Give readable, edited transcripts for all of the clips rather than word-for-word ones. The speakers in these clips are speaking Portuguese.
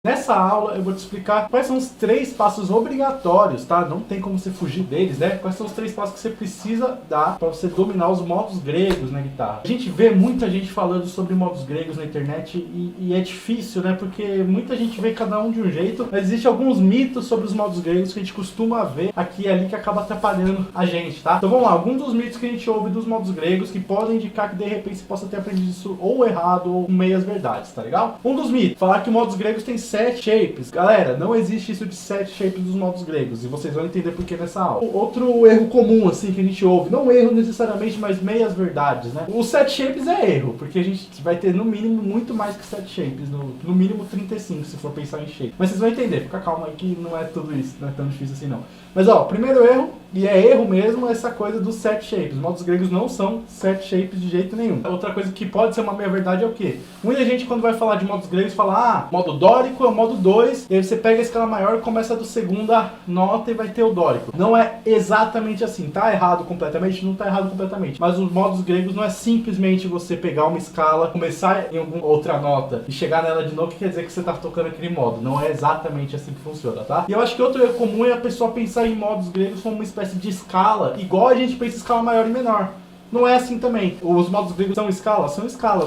Nessa aula eu vou te explicar quais são os 3 passos obrigatórios, tá? Não tem como você fugir deles, né? Quais são os 3 passos que você precisa dar para você dominar os modos gregos na guitarra. A gente vê muita gente falando sobre modos gregos na internet e é difícil, né? Porque muita gente vê cada um de um jeito, mas existe alguns mitos sobre os modos gregos que a gente costuma ver aqui e ali que acaba atrapalhando a gente, tá? Então vamos lá, alguns dos mitos que a gente ouve dos modos gregos que podem indicar que de repente você possa ter aprendido isso ou errado ou com meias verdades, tá legal? Um dos mitos, falar que modos gregos tem 7 shapes. Galera, não existe isso de 7 shapes dos modos gregos, e vocês vão entender por que nessa aula. Outro erro comum, assim, que a gente ouve, não erro necessariamente, mas meias verdades, né? Os 7 shapes é erro, porque a gente vai ter no mínimo muito mais que 7 shapes, no mínimo 35, se for pensar em shape. Mas vocês vão entender, fica calma aí que não é tudo isso, não é tão difícil assim não. Mas ó, primeiro erro, e é erro mesmo, essa coisa dos 7 shapes. Os modos gregos não são 7 shapes de jeito nenhum. Outra coisa que pode ser uma meia-verdade é o quê? Muita gente quando vai falar de modos gregos fala, modo dórico é o modo 2, e aí você pega a escala maior e começa do segunda nota e vai ter o dórico. Não é exatamente assim, tá errado completamente? Não tá errado completamente. Mas os modos gregos não é simplesmente você pegar uma escala, começar em alguma outra nota e chegar nela de novo, que quer dizer que você tá tocando aquele modo. Não é exatamente assim que funciona, tá? E eu acho que outro erro comum é a pessoa pensar em modos gregos como uma espécie de escala, igual a gente pensa em escala maior e menor. Não é assim também. Os modos gregos são escalas,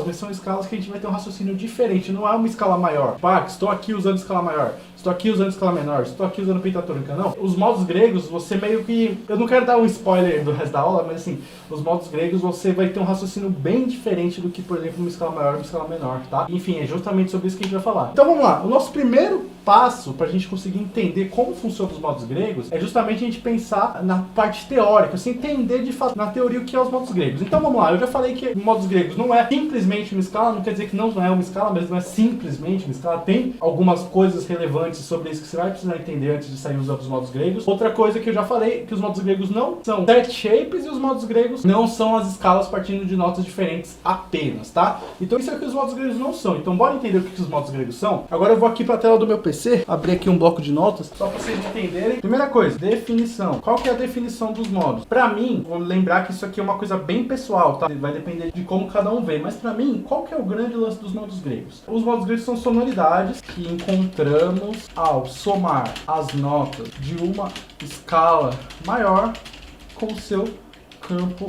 mas são escalas que a gente vai ter um raciocínio diferente. Não é uma escala maior. Pá, estou aqui usando escala maior, estou aqui usando escala menor, estou aqui usando pentatônica. Não. Os modos gregos, você meio que... Eu não quero dar um spoiler do resto da aula, mas assim, os modos gregos você vai ter um raciocínio bem diferente do que, por exemplo, uma escala maior e uma escala menor, tá? Enfim, é justamente sobre isso que a gente vai falar. Então vamos lá. O nosso primeiro passo para a gente conseguir entender como funcionam os modos gregos é justamente a gente pensar na parte teórica, assim, entender de fato na teoria o que é os modos gregos. Então vamos lá, eu já falei que modos gregos não é simplesmente uma escala, não quer dizer que não é uma escala, mas não é simplesmente uma escala. Tem algumas coisas relevantes sobre isso que você vai precisar entender antes de sair usando os modos gregos. Outra coisa que eu já falei, que os modos gregos não são 7 shapes e os modos gregos não são as escalas partindo de notas diferentes apenas, tá? Então isso é o que os modos gregos não são. Então bora entender o que os modos gregos são. Agora eu vou aqui para a tela do meu PC, abrir aqui um bloco de notas, só para vocês entenderem. Primeira coisa, definição. Qual que é a definição dos modos? Para mim, vou lembrar que isso aqui é uma coisa bem pessoal, tá? Vai depender de como cada um vê, mas para mim, qual que é o grande lance dos modos gregos? Os modos gregos são sonoridades que encontramos ao somar as notas de uma escala maior com o seu campo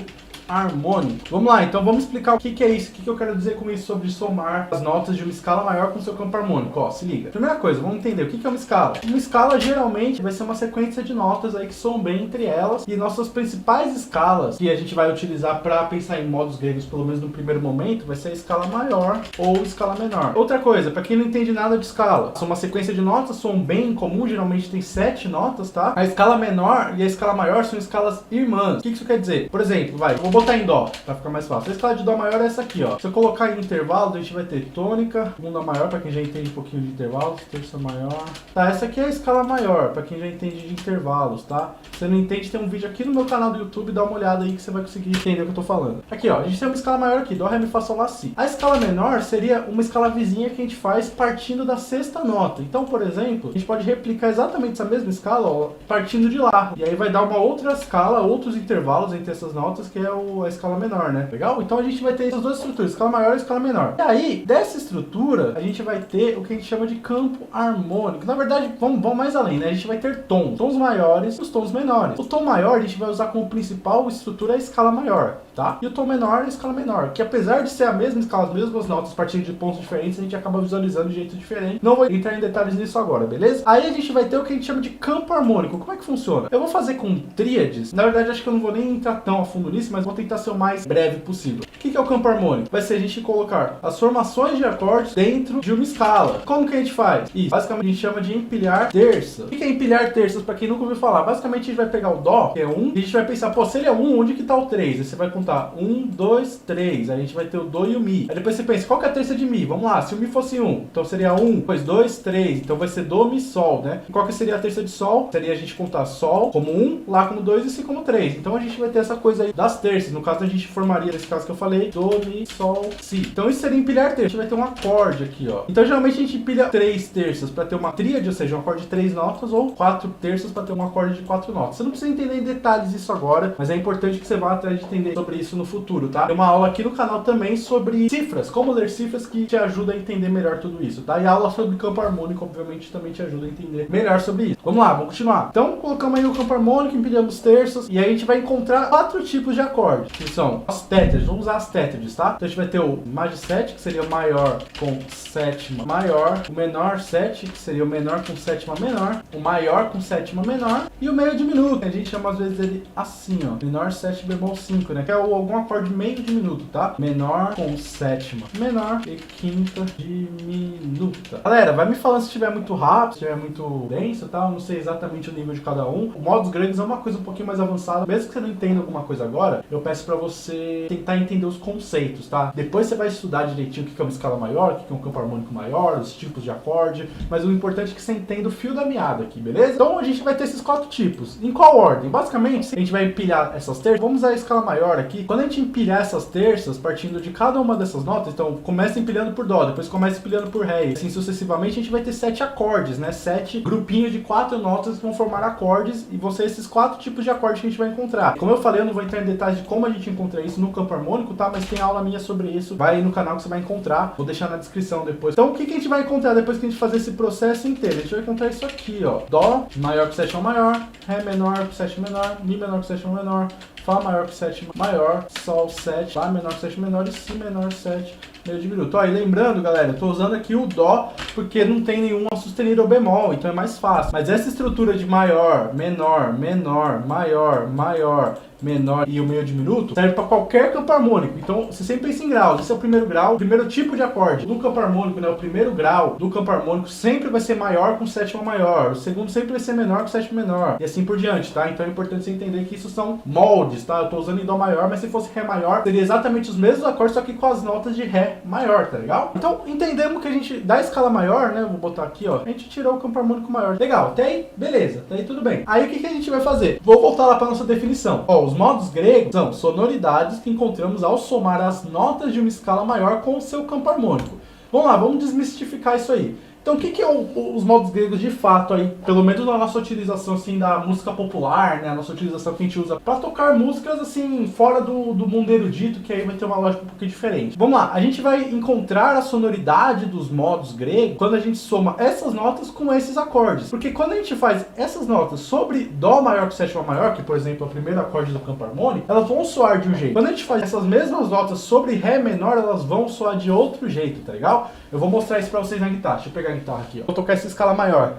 harmônico. Vamos lá, então vamos explicar o que é isso, o que eu quero dizer com isso sobre somar as notas de uma escala maior com o seu campo harmônico. Ó, se liga. Primeira coisa, vamos entender o que é uma escala. Uma escala geralmente vai ser uma sequência de notas aí que soam bem entre elas, e nossas principais escalas que a gente vai utilizar para pensar em modos gregos, pelo menos no primeiro momento, vai ser a escala maior ou escala menor. Outra coisa, para quem não entende nada de escala, são uma sequência de notas, soam bem em comum, geralmente tem 7 notas, tá? A escala menor e a escala maior são escalas irmãs. O que isso quer dizer? Por exemplo, vou botar em dó, pra ficar mais fácil. A escala de dó maior é essa aqui, ó. Se eu colocar em intervalo, a gente vai ter tônica, segunda maior, pra quem já entende um pouquinho de intervalos, terça maior. Tá, essa aqui é a escala maior, pra quem já entende de intervalos, tá? Se você não entende, tem um vídeo aqui no meu canal do YouTube, dá uma olhada aí que você vai conseguir entender o que eu tô falando. Aqui, ó, a gente tem uma escala maior aqui, dó, ré, mi, fá, sol, lá, si. A escala menor seria uma escala vizinha que a gente faz partindo da sexta nota. Então, por exemplo, a gente pode replicar exatamente essa mesma escala, ó, partindo de lá. E aí vai dar uma outra escala, outros intervalos entre essas notas, que é a escala menor, né? Legal? Então a gente vai ter essas duas estruturas, escala maior e escala menor. E aí, dessa estrutura, a gente vai ter o que a gente chama de campo harmônico. Na verdade, vamos mais além, né? A gente vai ter tons maiores e os tons menores. O tom maior a gente vai usar como principal estrutura a escala maior, tá? E o tom menor a escala menor, que apesar de ser a mesma escala, as mesmas notas partindo de pontos diferentes, a gente acaba visualizando de jeito diferente. Não vou entrar em detalhes nisso agora, beleza? Aí a gente vai ter o que a gente chama de campo harmônico. Como é que funciona? Eu vou fazer com tríades. Na verdade, acho que eu não vou nem entrar tão a fundo nisso, mas vou tentar ser o mais breve possível. O que é o campo harmônico? Vai ser a gente colocar as formações de acordes dentro de uma escala. Como que a gente faz? Isso. Basicamente a gente chama de empilhar terças. O que é empilhar terças? Para quem nunca ouviu falar, basicamente a gente vai pegar o dó, que é 1, e a gente vai pensar, pô, se ele é 1, onde que tá o 3? Aí você vai contar 1, 2, 3. Aí a gente vai ter o dó e o mi. Aí depois você pensa, qual que é a terça de mi? Vamos lá, se o mi fosse 1, então seria 1, depois 2, 3. Então vai ser dó, mi, sol, né? E qual que seria a terça de sol? Seria a gente contar sol como 1, lá como 2 e si como 3. Então a gente vai ter essa coisa aí das terças. No caso a gente formaria, nesse caso que eu falei, dó, mi, sol, si. Então isso seria empilhar terças. A gente vai ter um acorde aqui, ó. Então geralmente a gente empilha 3 terças para ter uma tríade, ou seja, um acorde de 3 notas, ou 4 terças para ter um acorde de 4 notas. Você não precisa entender em detalhes isso agora, mas é importante que você vá atrás de entender sobre sobre isso no futuro, tá? Tem uma aula aqui no canal também sobre cifras, como ler cifras, que te ajuda a entender melhor tudo isso, tá? E a aula sobre campo harmônico, obviamente, também te ajuda a entender melhor sobre isso. Vamos lá, vamos continuar. Então, colocamos aí o campo harmônico, empilhamos terços, e aí a gente vai encontrar 4 tipos de acordes, que são as tétrades. Vamos usar as tétrades, tá? Então a gente vai ter o Maj 7, que seria o maior com sétima maior, o menor 7, que seria o menor com sétima menor, o maior com sétima menor, e o meio diminuto. A gente chama às vezes ele assim, ó, menor 7 bemol 5, né? Que é algum acorde meio diminuto, tá? Menor com sétima menor e quinta diminuta. Galera, vai me falando se estiver muito rápido, se estiver muito denso, tá? Eu não sei exatamente o nível de cada um. O modos gregos é uma coisa um pouquinho mais avançada. Mesmo que você não entenda alguma coisa agora, eu peço pra você tentar entender os conceitos, tá? Depois você vai estudar direitinho o que é uma escala maior, o que é um campo harmônico maior, os tipos de acorde, mas o importante é que você entenda o fio da meada aqui, beleza? Então a gente vai ter esses 4 tipos. Em qual ordem? Basicamente, a gente vai empilhar essas terças. Vamos usar a escala maior aqui. Quando a gente empilhar essas terças, partindo de cada uma dessas notas, então começa empilhando por Dó, depois começa empilhando por Ré, e assim sucessivamente, a gente vai ter 7 acordes, né? 7 grupinhos de 4 notas que vão formar acordes, e vão ser esses 4 tipos de acordes que a gente vai encontrar. Como eu falei, eu não vou entrar em detalhes de como a gente encontra isso no campo harmônico, tá? Mas tem aula minha sobre isso. Vai aí no canal que você vai encontrar. Vou deixar na descrição depois. Então, o que a gente vai encontrar depois que a gente fazer esse processo inteiro? A gente vai encontrar isso aqui, ó. Dó maior que sétima maior, Ré menor que sétima menor, Mi menor que sétima menor, Fá maior que sétima maior, Sol 7, Lá menor que sétima menor e Si menor 7, meio diminuto. Ó, e lembrando, galera, eu tô usando aqui o Dó porque não tem nenhum sustenido ou bemol, então é mais fácil. Mas essa estrutura de maior, menor, menor, maior, maior, menor e o meio diminuto serve para qualquer campo harmônico. Então você sempre pensa em graus. Esse é o primeiro grau, o primeiro tipo de acorde. No campo harmônico, né, o primeiro grau do campo harmônico sempre vai ser maior com sétima maior. O segundo sempre vai ser menor com sétima menor. E assim por diante, tá? Então é importante você entender que isso são moldes, tá? Eu tô usando em Dó maior, mas se fosse Ré maior, seria exatamente os mesmos acordes, só que com as notas de Ré maior, tá legal? Então entendemos que a gente, da escala maior, né, vou botar aqui, ó, a gente tirou o campo harmônico maior. Legal, até aí, beleza, até aí tudo bem. Aí o que a gente vai fazer? Vou voltar lá para nossa definição. Ó, os modos gregos são sonoridades que encontramos ao somar as notas de uma escala maior com o seu campo harmônico. Vamos lá, vamos desmistificar isso aí. Então, o que é os modos gregos de fato aí, pelo menos na nossa utilização assim da música popular, né, a nossa utilização que a gente usa para tocar músicas assim fora do mundo erudito, que aí vai ter uma lógica um pouquinho diferente. Vamos lá, a gente vai encontrar a sonoridade dos modos gregos quando a gente soma essas notas com esses acordes. Porque quando a gente faz essas notas sobre Dó maior que sétima maior, que por exemplo é o primeiro acorde do campo harmônico, elas vão soar de um jeito. Quando a gente faz essas mesmas notas sobre Ré menor, elas vão soar de outro jeito, tá legal? Eu vou mostrar isso pra vocês na guitarra. Deixa eu pegar a guitarra aqui, ó. Vou tocar essa escala maior.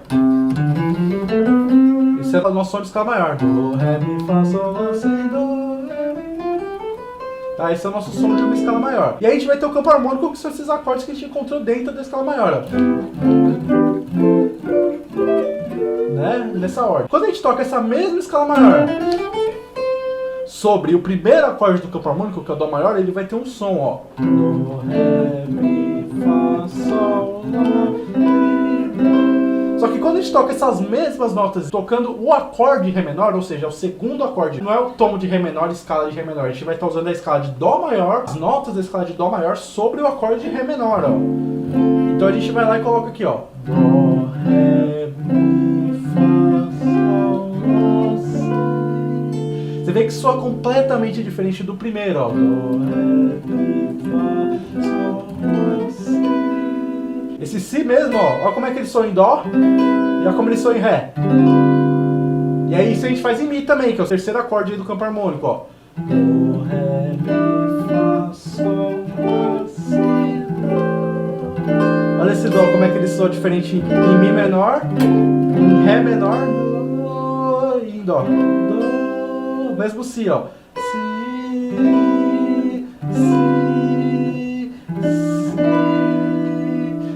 Esse é o nosso som de escala maior. Do, Ré, Mi, Fá, Sol, Lá, Si, Do, Ré, Mi. Tá, esse é o nosso som de uma escala maior. E aí a gente vai ter o campo harmônico, que são esses acordes que a gente encontrou dentro da escala maior, ó. Né? Nessa ordem. Quando a gente toca essa mesma escala maior sobre o primeiro acorde do campo harmônico, que é o Dó maior, ele vai ter um som, ó. Do, Ré, Mi, Fá, Sol, Lá, Si. Só que quando a gente toca essas mesmas notas tocando o acorde Ré menor, ou seja, o segundo acorde, não é o tom de Ré menor e escala de Ré menor, a gente vai estar usando a escala de Dó maior, as notas da escala de Dó maior sobre o acorde de Ré menor, ó. Então a gente vai lá e coloca aqui, ó. Dó, Ré, Mi, Fá, Sol, Lá, Si. Você vê que soa completamente diferente do primeiro, ó. Dó, Ré, Mi, Fá, Sol, Lá, Si. Esse Si mesmo, ó. Olha como é que ele soa em Dó e olha como ele soa em Ré. E aí isso a gente faz em Mi também, que é o terceiro acorde do campo harmônico, ó. Dó, Ré, Mi, Fá, Sol, Lá, Si. Olha esse Dó, como é que ele soa diferente em Mi menor, em Ré menor e em Dó. Dó, mesmo Si, ó. Si, Si, Si.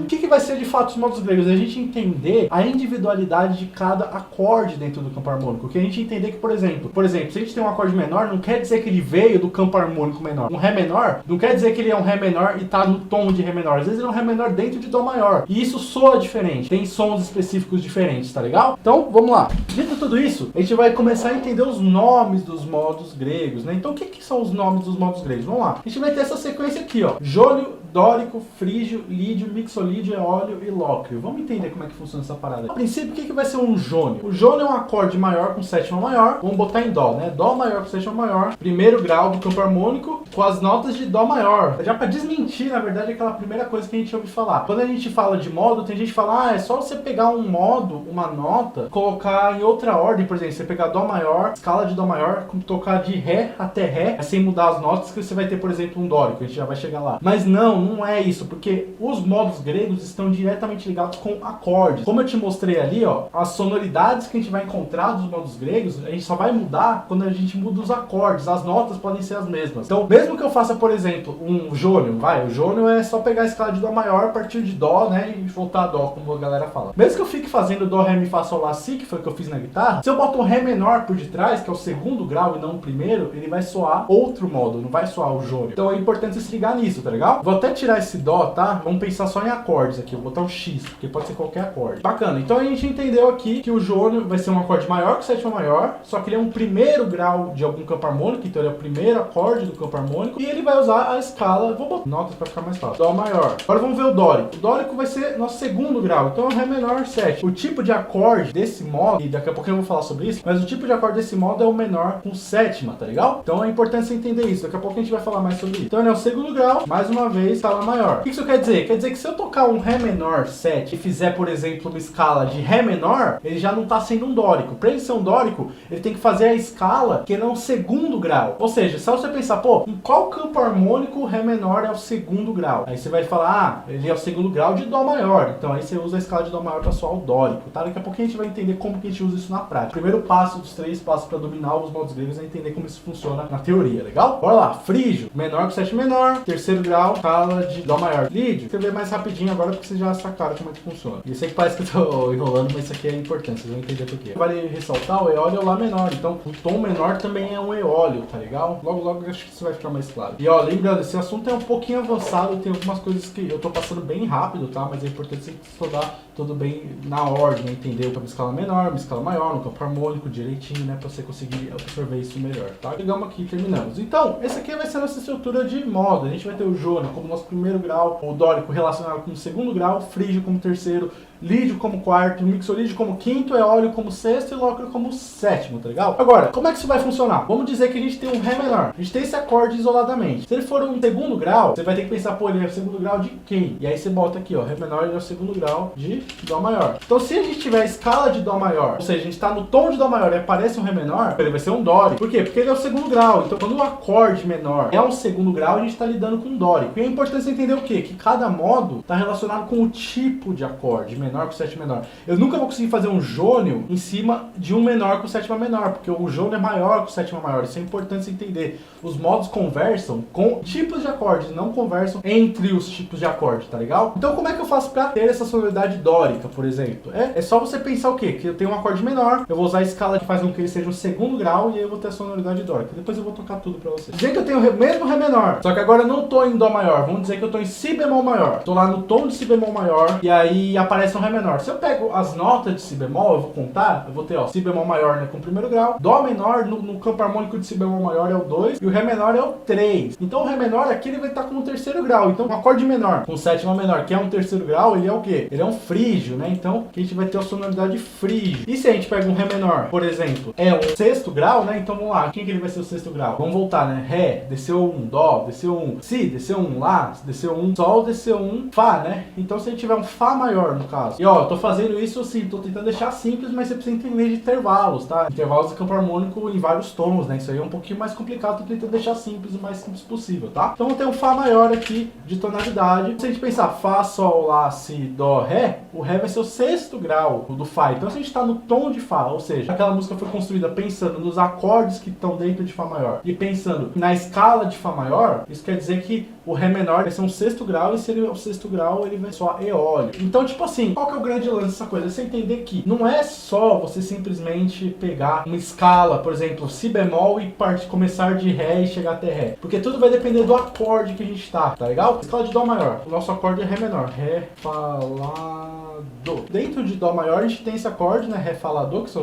O que vai ser de fato os modos gregos? A gente entender a individualidade de cada acorde dentro do campo harmônico. Que a gente entender que, por exemplo, se a gente tem um acorde menor, não quer dizer que ele veio do campo harmônico menor. Um Ré menor, não quer dizer que ele é um Ré menor e tá no tom de Ré menor. Às vezes ele é um Ré menor dentro de Dó maior. E isso soa diferente. Tem sons específicos diferentes, tá legal? Então, vamos lá. Dito tudo isso, a gente vai começar a entender os nomes dos modos gregos, né? Então, o que são os nomes dos modos gregos? Vamos lá. A gente vai ter essa sequência aqui, ó. Jônio, dórico, frígio, lídio, mixolídio, eólio e lóquio. Vamos entender como é que funciona essa parada. A princípio, o que vai ser um jônio? O jônio é um acorde maior com sétima maior. Vamos botar em dó, né? Dó maior com sétima maior. Primeiro grau do campo harmônico com as notas de dó maior. Já para desmentir, na verdade, aquela primeira coisa que a gente ouve falar. Quando a gente fala de modo, tem gente que fala, é só você pegar um modo, uma nota, colocar em outra ordem, por exemplo, você pegar dó maior, escala de dó maior, tocar de ré até ré, sem mudar as notas, que você vai ter, por exemplo, um dórico, a gente já vai chegar lá. Mas não é isso, porque os modos gregos estão diretamente ligados com acordes. Como eu te mostrei ali, ó, as sonoridades que a gente vai encontrar dos modos gregos, a gente só vai mudar quando a gente muda os acordes, as notas podem ser as mesmas. Então, mesmo que eu faça, por exemplo, um jônio, o jônio é só pegar a escala de dó maior a partir de dó, né, e voltar a dó, como a galera fala. Mesmo que eu fique fazendo dó, ré, mi, fá, sol, lá, si, que foi o que eu fiz na guitarra, se eu boto um ré menor por detrás, que é o segundo grau e não o primeiro, ele vai soar outro modo, não vai soar o jônio. Então é importante você se ligar nisso, tá legal? Vou até tirar esse dó, tá? Vamos pensar só em acordes aqui, vou botar um X, porque pode ser qualquer acorde. Bacana, então a gente entendeu aqui que o jônio vai ser um acorde maior que sétima maior, só que ele é um primeiro grau de algum campo harmônico, então ele é o primeiro acorde do campo harmônico, e ele vai usar a escala, vou botar notas para ficar mais fácil, dó maior. Agora vamos ver o dórico. O dórico vai ser nosso segundo grau, então é ré menor 7. O tipo de acorde desse modo, e daqui a pouquinho eu vou falar sobre isso, mas o tipo de acorde desse modo é o menor com sétima, tá legal? Então é importante você entender isso, daqui a pouco a gente vai falar mais sobre isso. Então ele é o segundo grau, mais uma vez, escala maior. O que isso quer dizer? Quer dizer que se eu tocar um ré menor 7 e fizer, por exemplo, uma escala de ré menor, ele já não está sendo um dórico. Para ele ser um dórico, ele tem que fazer a escala que ele é um segundo grau. Ou seja, só você pensar, pô, em qual campo harmônico o ré menor é o segundo grau? Aí você vai falar, ele é o segundo grau de dó maior. Então aí você usa a escala de dó maior para soar o dórico, tá? Daqui a pouquinho a gente vai entender como que a gente usa isso na prática. O primeiro passo dos 3 passos para dominar os modos gregos é entender como isso funciona na teoria, legal? Bora lá, frígio, menor com sétima menor, terceiro grau, escala de dó maior. Lídio, você vê mais rapidinho agora porque vocês já sacaram como é que funciona. E eu sei que parece que eu tô enrolando, mas isso aqui é importante, vocês vão entender por quê. Vale ressaltar, o eólio é o lá menor, então o tom menor também é um eólio, tá legal? Logo eu acho que isso vai ficar mais claro. E ó, lembrando, esse assunto é um pouquinho avançado, tem algumas coisas que eu tô passando bem rápido, tá? Mas é importante você estudar tudo bem na ordem, né? Entender uma escala menor, uma escala maior, no campo harmônico direitinho, né? Pra você conseguir absorver isso melhor, tá? Chegamos aqui e terminamos. Então, esse aqui vai ser a nossa estrutura de modo. A gente vai ter o jônio como nosso primeiro grau, o dórico relacionado com o segundo grau, frígio como terceiro, lídio como quarto, mixolídio como quinto, eólio como sexto e lóquio como sétimo, tá legal? Agora, como é que isso vai funcionar? Vamos dizer que a gente tem um ré menor. A gente tem esse acorde isoladamente. Se ele for um segundo grau, você vai ter que pensar, pô, ele é o segundo grau de quem? E aí você bota aqui, ó, ré menor ele é o segundo grau de dó maior. Então se a gente tiver a escala de dó maior, ou seja, a gente tá no tom de dó maior e aparece um ré menor, ele vai ser um dórico. Por quê? Porque ele é o segundo grau. Então quando o acorde menor é um segundo grau, a gente tá lidando com um dórico. E é importante você entender o quê? Que cada modo tá relacionado com o tipo de acorde, menor com sétima menor. Eu nunca vou conseguir fazer um jônio em cima de um menor com sétima menor, porque o jônio é maior com sétima maior. Isso é importante você entender. Os modos conversam com tipos de acordes, não conversam entre os tipos de acorde, tá legal? Então como é que eu faço pra ter essa sonoridade dórica, por exemplo? É só você pensar o quê? Que eu tenho um acorde menor, eu vou usar a escala que faz com que ele seja um segundo grau e aí eu vou ter a sonoridade dórica. Depois eu vou tocar tudo pra vocês. Dizer que eu tenho o mesmo ré menor, só que agora eu não tô em dó maior. Vamos dizer que eu tô em si bemol maior. Tô lá no tom de si bemol maior e aí aparece um ré menor. Se eu pego as notas de si bemol, eu vou contar, eu vou ter, ó, si bemol maior, né, com o primeiro grau, dó menor no campo harmônico de si bemol maior é o 2 e o ré menor é o 3. Então o ré menor aqui ele vai estar como um terceiro grau. Então um acorde menor com sétima menor, que é um terceiro grau, ele é o quê? Ele é um frígio, né? Então que a gente vai ter a sonoridade frígio. E se a gente pega um ré menor, por exemplo, é um sexto grau, né? Então vamos lá, quem que ele vai ser o sexto grau? Vamos voltar, né? Ré, desceu um, dó, desceu um, si, desceu um, lá, desceu um, sol, desceu um, fá, né? Então se a gente tiver um fá maior no caso. E ó, eu tô fazendo isso assim, tô tentando deixar simples, mas você precisa entender de intervalos, tá? Intervalos do campo harmônico em vários tons, né? Isso aí é um pouquinho mais complicado, tô tentando deixar simples, o mais simples possível, tá? Então vou ter um fá maior aqui de tonalidade. Se a gente pensar fá, sol, lá, si, dó, ré, o ré vai ser o sexto grau do fá. Então se a gente tá no tom de fá, ou seja, aquela música foi construída pensando nos acordes que estão dentro de fá maior e pensando na escala de fá maior, isso quer dizer que o ré menor vai ser um sexto grau e se ele é o sexto grau, ele vai soar eólio. Então, tipo assim, qual que é o grande lance dessa coisa? Você entender que não é só você simplesmente pegar uma escala, por exemplo, si bemol e começar de ré e chegar até ré. Porque tudo vai depender do acorde que a gente tá legal? Escala de dó maior. O nosso acorde é ré menor. Ré, fá, lá, dó. Dentro de dó maior a gente tem esse acorde, né? Ré, fá, lá, dó, que são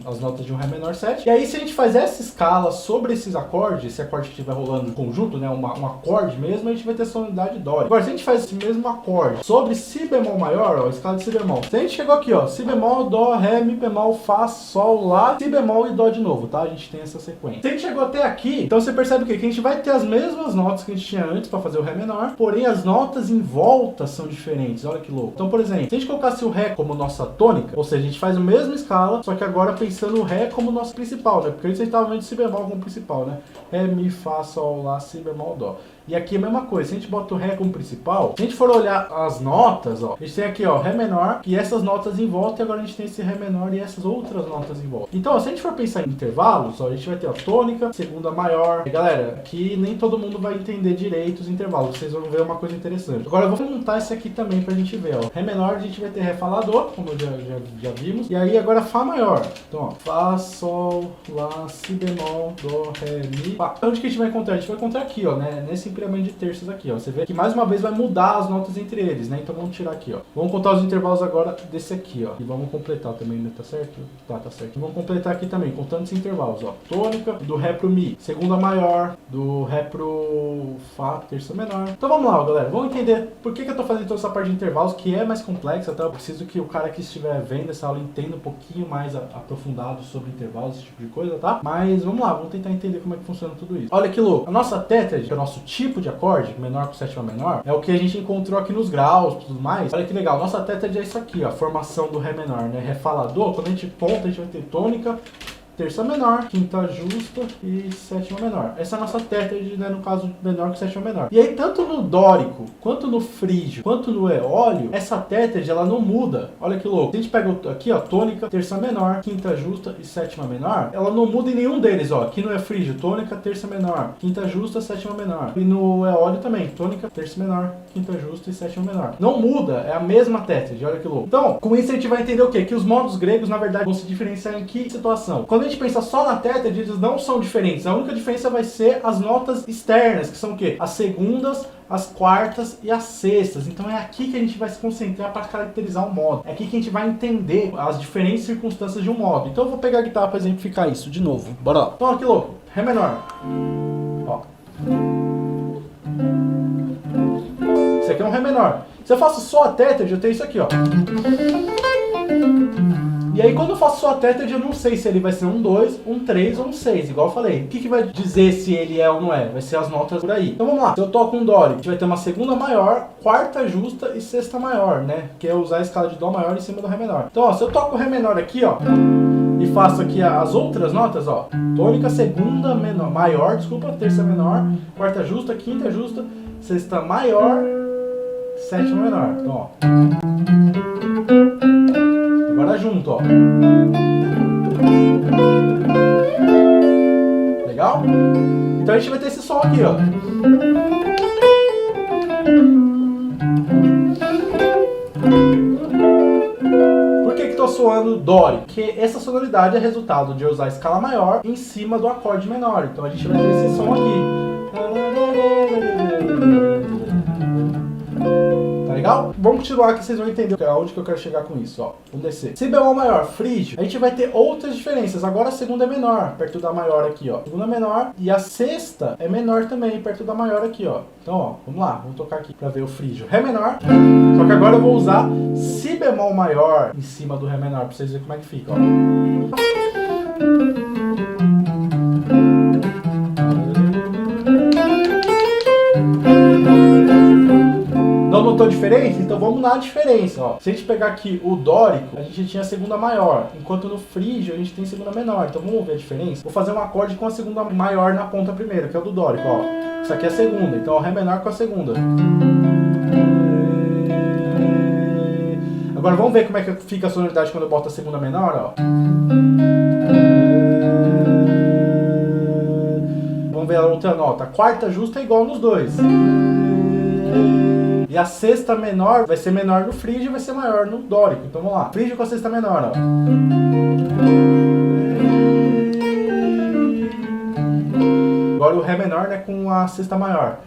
as notas de um ré menor 7. E aí se a gente faz essa escala sobre esses acordes, esse acorde que estiver rolando em conjunto, né? Um acorde mesmo, mesmo, a gente vai ter sonoridade dórica. Agora, se a gente faz esse mesmo acorde sobre si bemol maior, ó, escala de si bemol. Se a gente chegou aqui, ó, si bemol, dó, ré, mi bemol, fá, sol, lá, si bemol e dó de novo, tá? A gente tem essa sequência. Se a gente chegou até aqui, então você percebe o quê? Que a gente vai ter as mesmas notas que a gente tinha antes para fazer o ré menor, porém as notas em volta são diferentes. Olha que louco. Então, por exemplo, se a gente colocasse o ré como nossa tônica, ou seja, a gente faz a mesma escala, só que agora pensando o ré como nosso principal, né? Porque antes a gente estava vendo si bemol como principal, né? Ré, mi, fá, sol, lá, si bemol, dó. E aqui é a mesma coisa, se a gente bota o ré como principal, se a gente for olhar as notas, ó, a gente tem aqui, ó, ré menor, e essas notas em volta, e agora a gente tem esse ré menor e essas outras notas em volta. Então, ó, se a gente for pensar em intervalos, ó, a gente vai ter a tônica, segunda maior. E, galera, aqui nem todo mundo vai entender direito os intervalos, vocês vão ver uma coisa interessante. Agora eu vou montar esse aqui também pra gente ver, ó. Ré menor, a gente vai ter ré falador, como já vimos, e aí agora fá maior. Então, ó, fá, sol, lá, si bemol, dó, ré, mi, fá. Onde que a gente vai encontrar? A gente vai encontrar aqui, ó, né, nesse de terços aqui, ó. Você vê que mais uma vez vai mudar as notas entre eles, né? Então vamos tirar aqui, ó. Vamos contar os intervalos agora desse aqui, ó. E vamos completar também, né? Tá certo? Tá certo. E vamos completar aqui também, contando esses intervalos, ó. Tônica, do ré pro mi, segunda maior, do ré pro fá, terça menor. Então vamos lá, ó, galera. Vamos entender por que eu tô fazendo toda essa parte de intervalos, que é mais complexa, tá? Eu preciso que o cara que estiver vendo essa aula entenda um pouquinho mais aprofundado sobre intervalos, esse tipo de coisa, tá? Mas vamos lá, vamos tentar entender como é que funciona tudo isso. Olha que louco. A nossa tétrade, que é o nosso tipo de acorde, menor com sétima menor, é o que a gente encontrou aqui nos graus e tudo mais. Olha que legal, nossa tétrade é isso aqui, ó, a formação do ré menor, né? Ré falador, quando a gente conta, a gente vai ter tônica, terça menor, quinta justa e sétima menor. Essa é a nossa tétrade, né, no caso menor que sétima menor. E aí, tanto no dórico, quanto no frígio, quanto no eólio, essa tétrade, ela não muda. Olha que louco. Se a gente pega aqui, ó, tônica, terça menor, quinta justa e sétima menor, ela não muda em nenhum deles, ó. Aqui no é frígio, tônica, terça menor, quinta justa, sétima menor. E no eólio também, tônica, terça menor, quinta justa e sétima menor. Não muda, é a mesma tétrade, olha que louco. Então, com isso a gente vai entender o quê? Que os modos gregos, na verdade, vão se diferenciar em que situação? Quando a gente pensa só na tétrade, eles não são diferentes. A única diferença vai ser as notas externas, que são o quê? As segundas, as quartas e as sextas. Então é aqui que a gente vai se concentrar para caracterizar um modo. É aqui que a gente vai entender as diferentes circunstâncias de um modo. Então eu vou pegar a guitarra para exemplificar isso de novo. Bora lá. Então, olha que louco. Ré menor. Ó. Isso aqui é um Ré menor. Se eu faço só a tétrade, eu tenho isso aqui, ó. E aí quando eu faço só a tétrade, eu não sei se ele vai ser um 2, um 3 ou um 6, igual eu falei. O que vai dizer se ele é ou não é? Vai ser as notas por aí. Então vamos lá. Se eu toco um dó, a gente vai ter uma segunda maior, quarta justa e sexta maior, né? Que é usar a escala de dó maior em cima do ré menor. Então, ó, se eu toco o ré menor aqui, ó, e faço aqui as outras notas, ó. Tônica, segunda menor, maior, desculpa, terça menor, quarta justa, quinta justa, sexta maior, sétima menor. Então, ó. Agora junto, ó. Legal? Então a gente vai ter esse som aqui, ó. Por que tô soando dórico? Porque essa sonoridade é resultado de eu usar a escala maior em cima do acorde menor. Então a gente vai ter esse som aqui. Tá legal? Vamos continuar que vocês vão entender aonde que eu quero chegar com isso, ó. Vamos descer. Si bemol maior, frígio, a gente vai ter outras diferenças. Agora a segunda é menor, perto da maior aqui, ó. Segunda é menor e a sexta é menor também, perto da maior aqui, ó. Então, ó, vamos lá, vamos tocar aqui pra ver o frígio. Ré menor, só que agora eu vou usar si bemol maior em cima do ré menor, pra vocês verem como é que fica, ó. Não notou diferença? Então vamos na diferença, ó. Se a gente pegar aqui o dórico, a gente tinha a segunda maior, enquanto no frígio a gente tem segunda menor. Então vamos ver a diferença? Vou fazer um acorde com a segunda maior na ponta primeira, que é o do dórico, ó. Isso aqui é a segunda, então o ré menor com a segunda. Agora vamos ver como é que fica a sonoridade quando eu boto a segunda menor, ó. Vamos ver a outra nota. A quarta justa é igual nos dois. E a sexta menor vai ser menor no frígio e vai ser maior no dórico. Então vamos lá. Frígio com a sexta menor, ó. Agora o ré menor, né, com a sexta maior.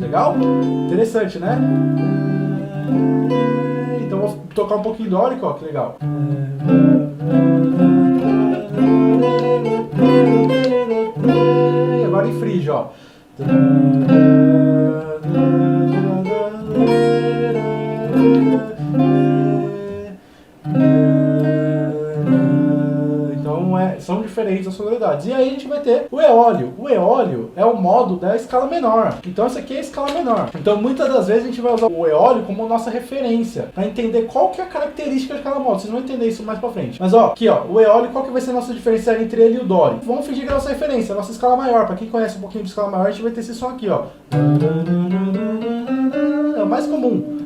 Legal? Interessante, né? Então vou tocar um pouquinho dórico, ó, que legal. E agora em frígio, ó. São diferentes as sonoridades. E aí a gente vai ter o eólio. O eólio é o modo da escala menor. Então essa aqui é a escala menor. Então muitas das vezes a gente vai usar o eólio como nossa referência para entender qual que é a característica de cada modo. Vocês vão entender isso mais pra frente. Mas ó, aqui ó, o eólio, qual que vai ser a nossa diferença entre ele e o dórico? Vamos fingir que é a nossa referência, a nossa escala maior. Para quem conhece um pouquinho de escala maior, a gente vai ter esse som aqui, ó. É o mais comum.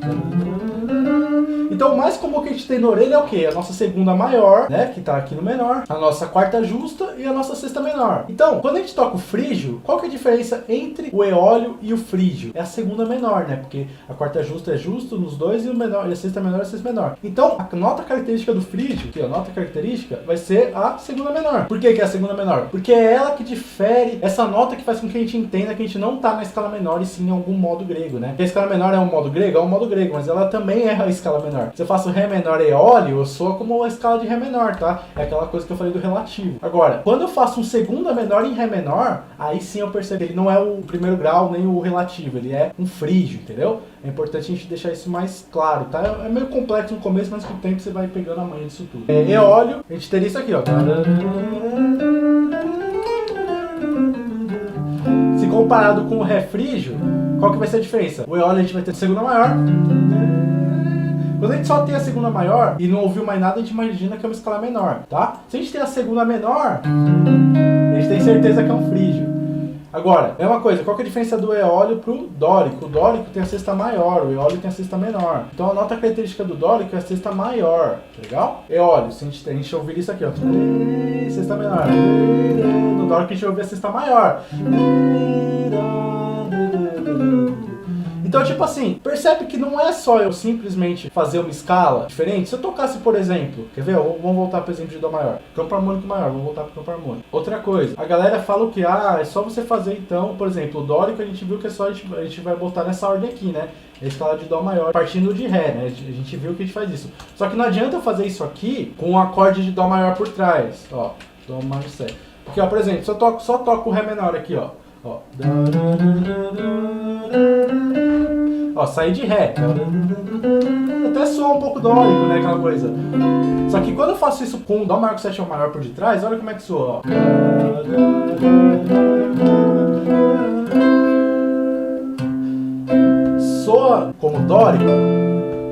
Então o mais comum que a gente tem na orelha é o quê? A nossa segunda maior, né, que tá aqui no menor, a nossa quarta justa e a nossa sexta menor. Então, quando a gente toca o frígio, qual que é a diferença entre o eólio e o frígio? É a segunda menor, né, porque a quarta justa é justo nos dois e o menor, e a sexta menor é a sexta menor. Então, a nota característica do frígio, que a nota característica vai ser a segunda menor. Por que que é a segunda menor? Porque é ela que difere essa nota que faz com que a gente entenda que a gente não tá na escala menor e sim em algum modo grego, né? Porque a escala menor é um modo grego? É um modo grego, mas ela também é a escala menor. Se eu faço Ré menor e eólio, eu sou como a escala de Ré menor, tá? É aquela coisa que eu falei do relativo. Agora, quando eu faço um segunda menor em Ré menor, aí sim eu percebo que ele não é o primeiro grau nem o relativo, ele é um frígio, entendeu? É importante a gente deixar isso mais claro, tá? É meio complexo no começo, mas com o tempo você vai pegando a manha disso tudo. Eólio, a gente teria isso aqui, ó. Se comparado com o Ré frígio, qual que vai ser a diferença? O eólio a gente vai ter segunda maior. Quando a gente só tem a segunda maior e não ouviu mais nada, a gente imagina que é uma escala menor, tá? Se a gente tem a segunda menor, a gente tem certeza que é um frígio. Agora, é uma coisa, qual que é a diferença do eólio pro dórico? O dórico tem a sexta maior, o eólio tem a sexta menor. Então a nota característica do dórico é a sexta maior, tá legal? Eólio, se a gente ouvir isso aqui, ó, sexta menor. No dórico a gente ouve a sexta maior. Então, tipo assim, percebe que não é só eu simplesmente fazer uma escala diferente. Se eu tocasse, por exemplo, quer ver? Vamos voltar para o exemplo de Dó maior. Campo harmônico maior, vamos voltar para o campo harmônico. Outra coisa, a galera fala o que? Ah, é só você fazer então, por exemplo, o dórico a gente viu que é só a gente vai botar nessa ordem aqui, né? A escala de Dó maior partindo de Ré, né? A gente viu que a gente faz isso. Só que não adianta eu fazer isso aqui com um acorde de Dó maior por trás. Ó, Dó maior 7. Porque, ó, por exemplo, se eu só toco o Ré menor aqui, ó. Ó, ó, sair de Ré. Até soa um pouco dórico, né? Aquela coisa. Só que quando eu faço isso com o Dó maior com sétima maior por detrás, olha como é que soa, ó. Soa como dórico?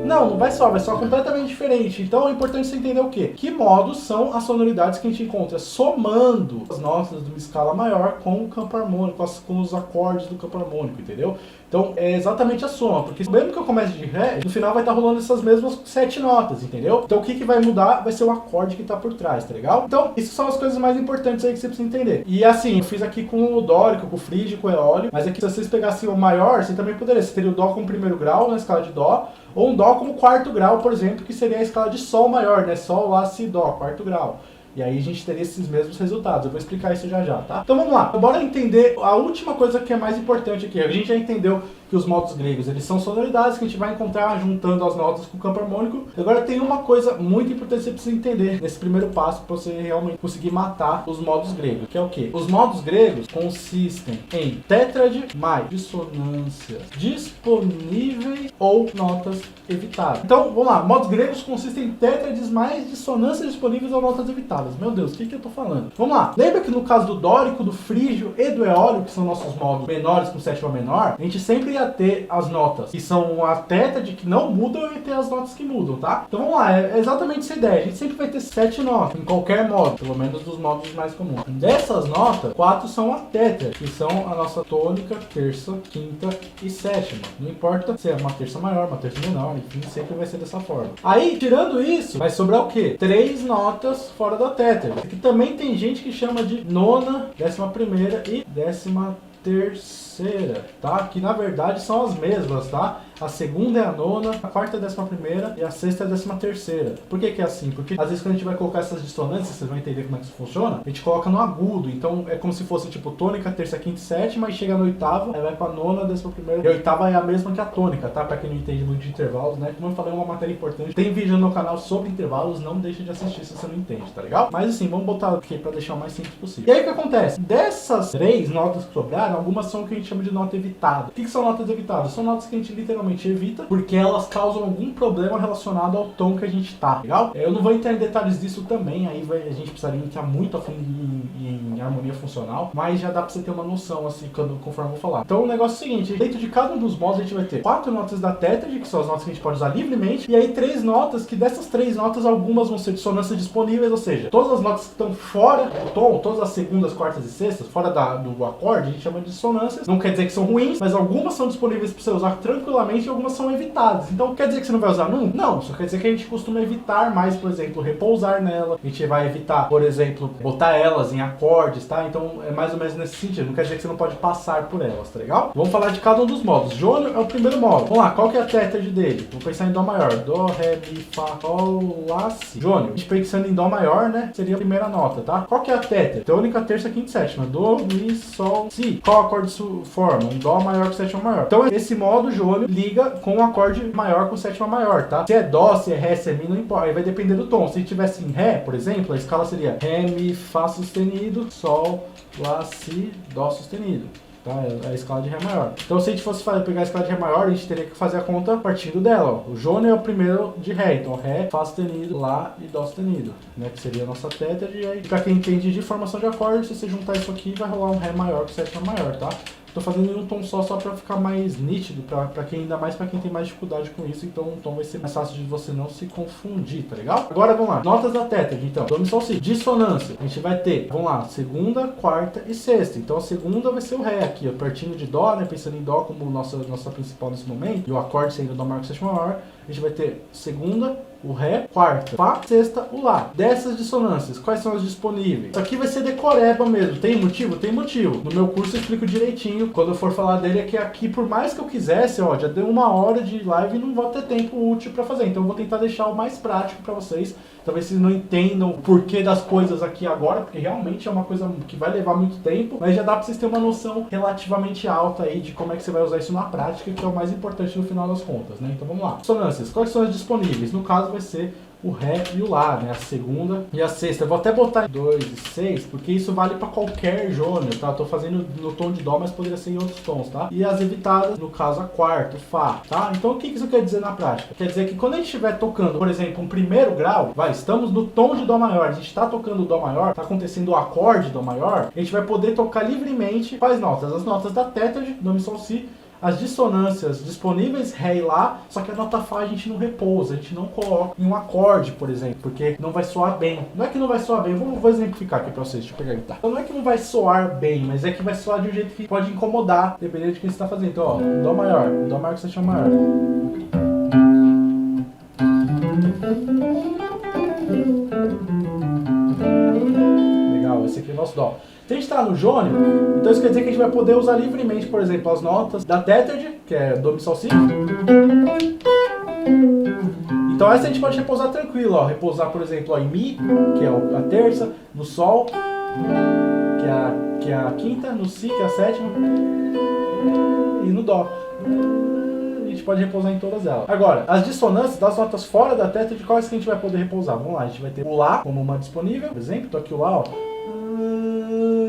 Não vai soar completamente diferente. Então é importante você entender o quê? Que modos são as sonoridades que a gente encontra somando as notas de uma escala maior com o campo harmônico, com os acordes do campo harmônico, entendeu? Então é exatamente a soma, porque mesmo que eu comece de Ré, no final vai estar rolando essas mesmas 7 notas, entendeu? Então o que vai mudar vai ser o acorde que está por trás, tá legal? Então essas são as coisas mais importantes aí que você precisa entender. E assim, eu fiz aqui com o dórico, com o frígio, com o eólio, mas aqui se vocês pegassem o maior, você também poderia. Você teria o Dó como primeiro grau na escala de Dó, ou um Dó como quarto grau, por exemplo, que seria a escala de Sol maior, né? Sol, Lá, Si, Dó, quarto grau. E aí a gente teria esses mesmos resultados. Eu vou explicar isso já já, tá? Então vamos lá. Bora entender a última coisa que é mais importante aqui. A gente já entendeu que os modos gregos, eles são sonoridades que a gente vai encontrar juntando as notas com o campo harmônico. Agora tem uma coisa muito importante que você precisa entender nesse primeiro passo para você realmente conseguir matar os modos gregos, que é o quê? Os modos gregos consistem em tétrade mais dissonâncias disponíveis ou notas evitáveis. Então, vamos lá. Modos gregos consistem em tétrades mais dissonâncias disponíveis ou notas evitáveis. Meu Deus, o que eu tô falando? Vamos lá. Lembra que no caso do dórico, do frígio e do eólio, que são nossos modos menores com sétima menor, a gente sempre ia ter as notas que são a tétrade que não mudam e ter as notas que mudam, tá? Então vamos lá, é exatamente essa ideia. A gente sempre vai ter 7 notas em qualquer modo, pelo menos dos modos mais comuns. Dessas notas, 4 são a tétrade, que são a nossa tônica, terça, quinta e sétima. Não importa se é uma terça maior, uma terça menor, enfim, sempre vai ser dessa forma. Aí, tirando isso, vai sobrar o quê? 3 notas fora da tétrade, que também tem gente que chama de nona, 11ª e 13ª terceira, tá? Que na verdade são as mesmas, tá? A segunda é a nona, a quarta é a 11ª e a sexta é a 13ª. Por que que é assim? Porque às vezes quando a gente vai colocar essas dissonâncias, vocês vão entender como é que isso funciona, a gente coloca no agudo, então é como se fosse tipo tônica, terça, quinta e sétima, e chega na oitava, aí vai pra nona, 11ª, e a oitava é a mesma que a tônica, tá? Pra quem não entende muito de intervalos, né? Como eu falei, é uma matéria importante. Tem vídeo no canal sobre intervalos, não deixa de assistir se você não entende, tá legal? Mas assim, vamos botar aqui pra deixar o mais simples possível. E aí o que acontece? Dessas 3 notas que sobraram, algumas são o que a gente chama de nota evitada. O que são notas evitadas? São notas que a gente literalmente evita, porque elas causam algum problema relacionado ao tom que a gente tá, legal? Eu não vou entrar em detalhes disso também, aí a gente precisaria entrar muito a fundo em harmonia funcional, mas já dá pra você ter uma noção, assim, conforme eu vou falar. Então o negócio é o seguinte, dentro de cada um dos modos a gente vai ter 4 notas da tétrade, que são as notas que a gente pode usar livremente, e aí 3 notas, que dessas 3 notas, algumas vão ser dissonâncias disponíveis, ou seja, todas as notas que estão fora do tom, todas as segundas, quartas e sextas, fora do acorde, a gente chama de dissonâncias. Não quer dizer que são ruins, mas algumas são disponíveis para você usar tranquilamente e algumas são evitadas. Então quer dizer que você não vai usar num? Não, só quer dizer que a gente costuma evitar mais, por exemplo, repousar nela. A gente vai evitar, por exemplo, botar elas em acordes, tá? Então é mais ou menos nesse sentido. Não quer dizer que você não pode passar por elas, tá legal? Vamos falar de cada um dos modos. Jônio é o primeiro modo. Vamos lá, qual que é a tétrade dele? Vamos pensar em Dó maior. Dó, Ré, Mi, Fá, Sol, Lá, Si. Jônio, a gente pensando em Dó maior, né? Seria a primeira nota, tá? Qual que é a tétrade? Tônica, terça, quinta e sétima. Dó, Mi, Sol, Si. Qual acorde isso forma? Um Dó maior com sétima maior. Então esse modo Jônio liga com um acorde maior com sétima maior, tá? Se é Dó, se é Ré, se é Mi, não importa. Aí vai depender do tom. Se tivesse em Ré, por exemplo, a escala seria Ré, Mi, Fá sustenido, Sol, Lá, Si, Dó sustenido. Tá? É a escala de Ré maior. Então se a gente fosse pegar a escala de Ré maior, a gente teria que fazer a conta partindo dela. Ó. O Jônio é o primeiro de Ré, então Ré, Fá sustenido, Lá e Dó sustenido, né? Que seria a nossa tétrade. E aí, pra quem entende de formação de acordes, se você juntar isso aqui, vai rolar um Ré maior com sétima maior, tá? Tô fazendo em um tom só pra ficar mais nítido, pra quem, ainda mais pra quem tem mais dificuldade com isso, então o tom vai ser mais fácil de você não se confundir, tá legal? Agora vamos lá, notas da tétrade, então, Dó, Mi, Sol, Si. Dissonância, a gente vai ter, vamos lá, segunda, quarta e sexta. Então a segunda vai ser o Ré aqui, ó, pertinho de Dó, né, pensando em Dó como nossa principal nesse momento, e o acorde sendo Dó maior com sétima maior, a gente vai ter segunda, o Ré, quarta, Fá, sexta, o Lá. Dessas dissonâncias, quais são as disponíveis? Isso aqui vai ser decoreba mesmo. Tem motivo? Tem motivo. No meu curso eu explico direitinho. Quando eu for falar dele, é que aqui, por mais que eu quisesse, ó, já deu 1 hora de live e não vou ter tempo útil pra fazer. Então eu vou tentar deixar o mais prático pra vocês. Talvez vocês não entendam o porquê das coisas aqui agora, porque realmente é uma coisa que vai levar muito tempo, mas já dá pra vocês terem uma noção relativamente alta aí de como é que você vai usar isso na prática, que é o mais importante no final das contas, né? Então vamos lá. Dissonâncias, quais são as disponíveis? No caso vai ser o Ré e o Lá, né? A segunda e a sexta. Eu vou até botar 2 e 6, porque isso vale para qualquer jônio, tá? Eu tô fazendo no tom de Dó, mas poderia ser em outros tons, tá? E as evitadas, no caso, a quarta, o Fá, tá? Então o que isso quer dizer na prática? Quer dizer que quando a gente estiver tocando, por exemplo, um primeiro grau, estamos no tom de Dó maior, a gente tá tocando o Dó maior, tá acontecendo o acorde Dó maior, a gente vai poder tocar livremente quais notas? As notas da tétrade, Dó, Mi, Sol, Si, as dissonâncias disponíveis, Ré e Lá, só que a nota Fá a gente não repousa, a gente não coloca em um acorde, por exemplo, porque não vai soar bem. Não é que não vai soar bem, eu vou exemplificar aqui pra vocês, deixa eu pegar a guitarra. Então não é que não vai soar bem, mas é que vai soar de um jeito que pode incomodar, dependendo de quem você tá fazendo. Então, ó, Dó maior com sétima maior. Legal, esse aqui é o nosso Dó. Se a gente está no jônio, então isso quer dizer que a gente vai poder usar livremente, por exemplo, as notas da tétrade, que é Dó, Mi, Sol, Si. Então essa a gente pode repousar tranquilo, ó. Repousar, por exemplo, ó, em Mi, que é a terça, no Sol, que é a quinta, no Si, que é a sétima, e no Dó. A gente pode repousar em todas elas. Agora, as dissonâncias das notas fora da tétrade, quais que a gente vai poder repousar? Vamos lá, a gente vai ter o Lá como uma disponível, por exemplo, tô aqui o Lá, ó.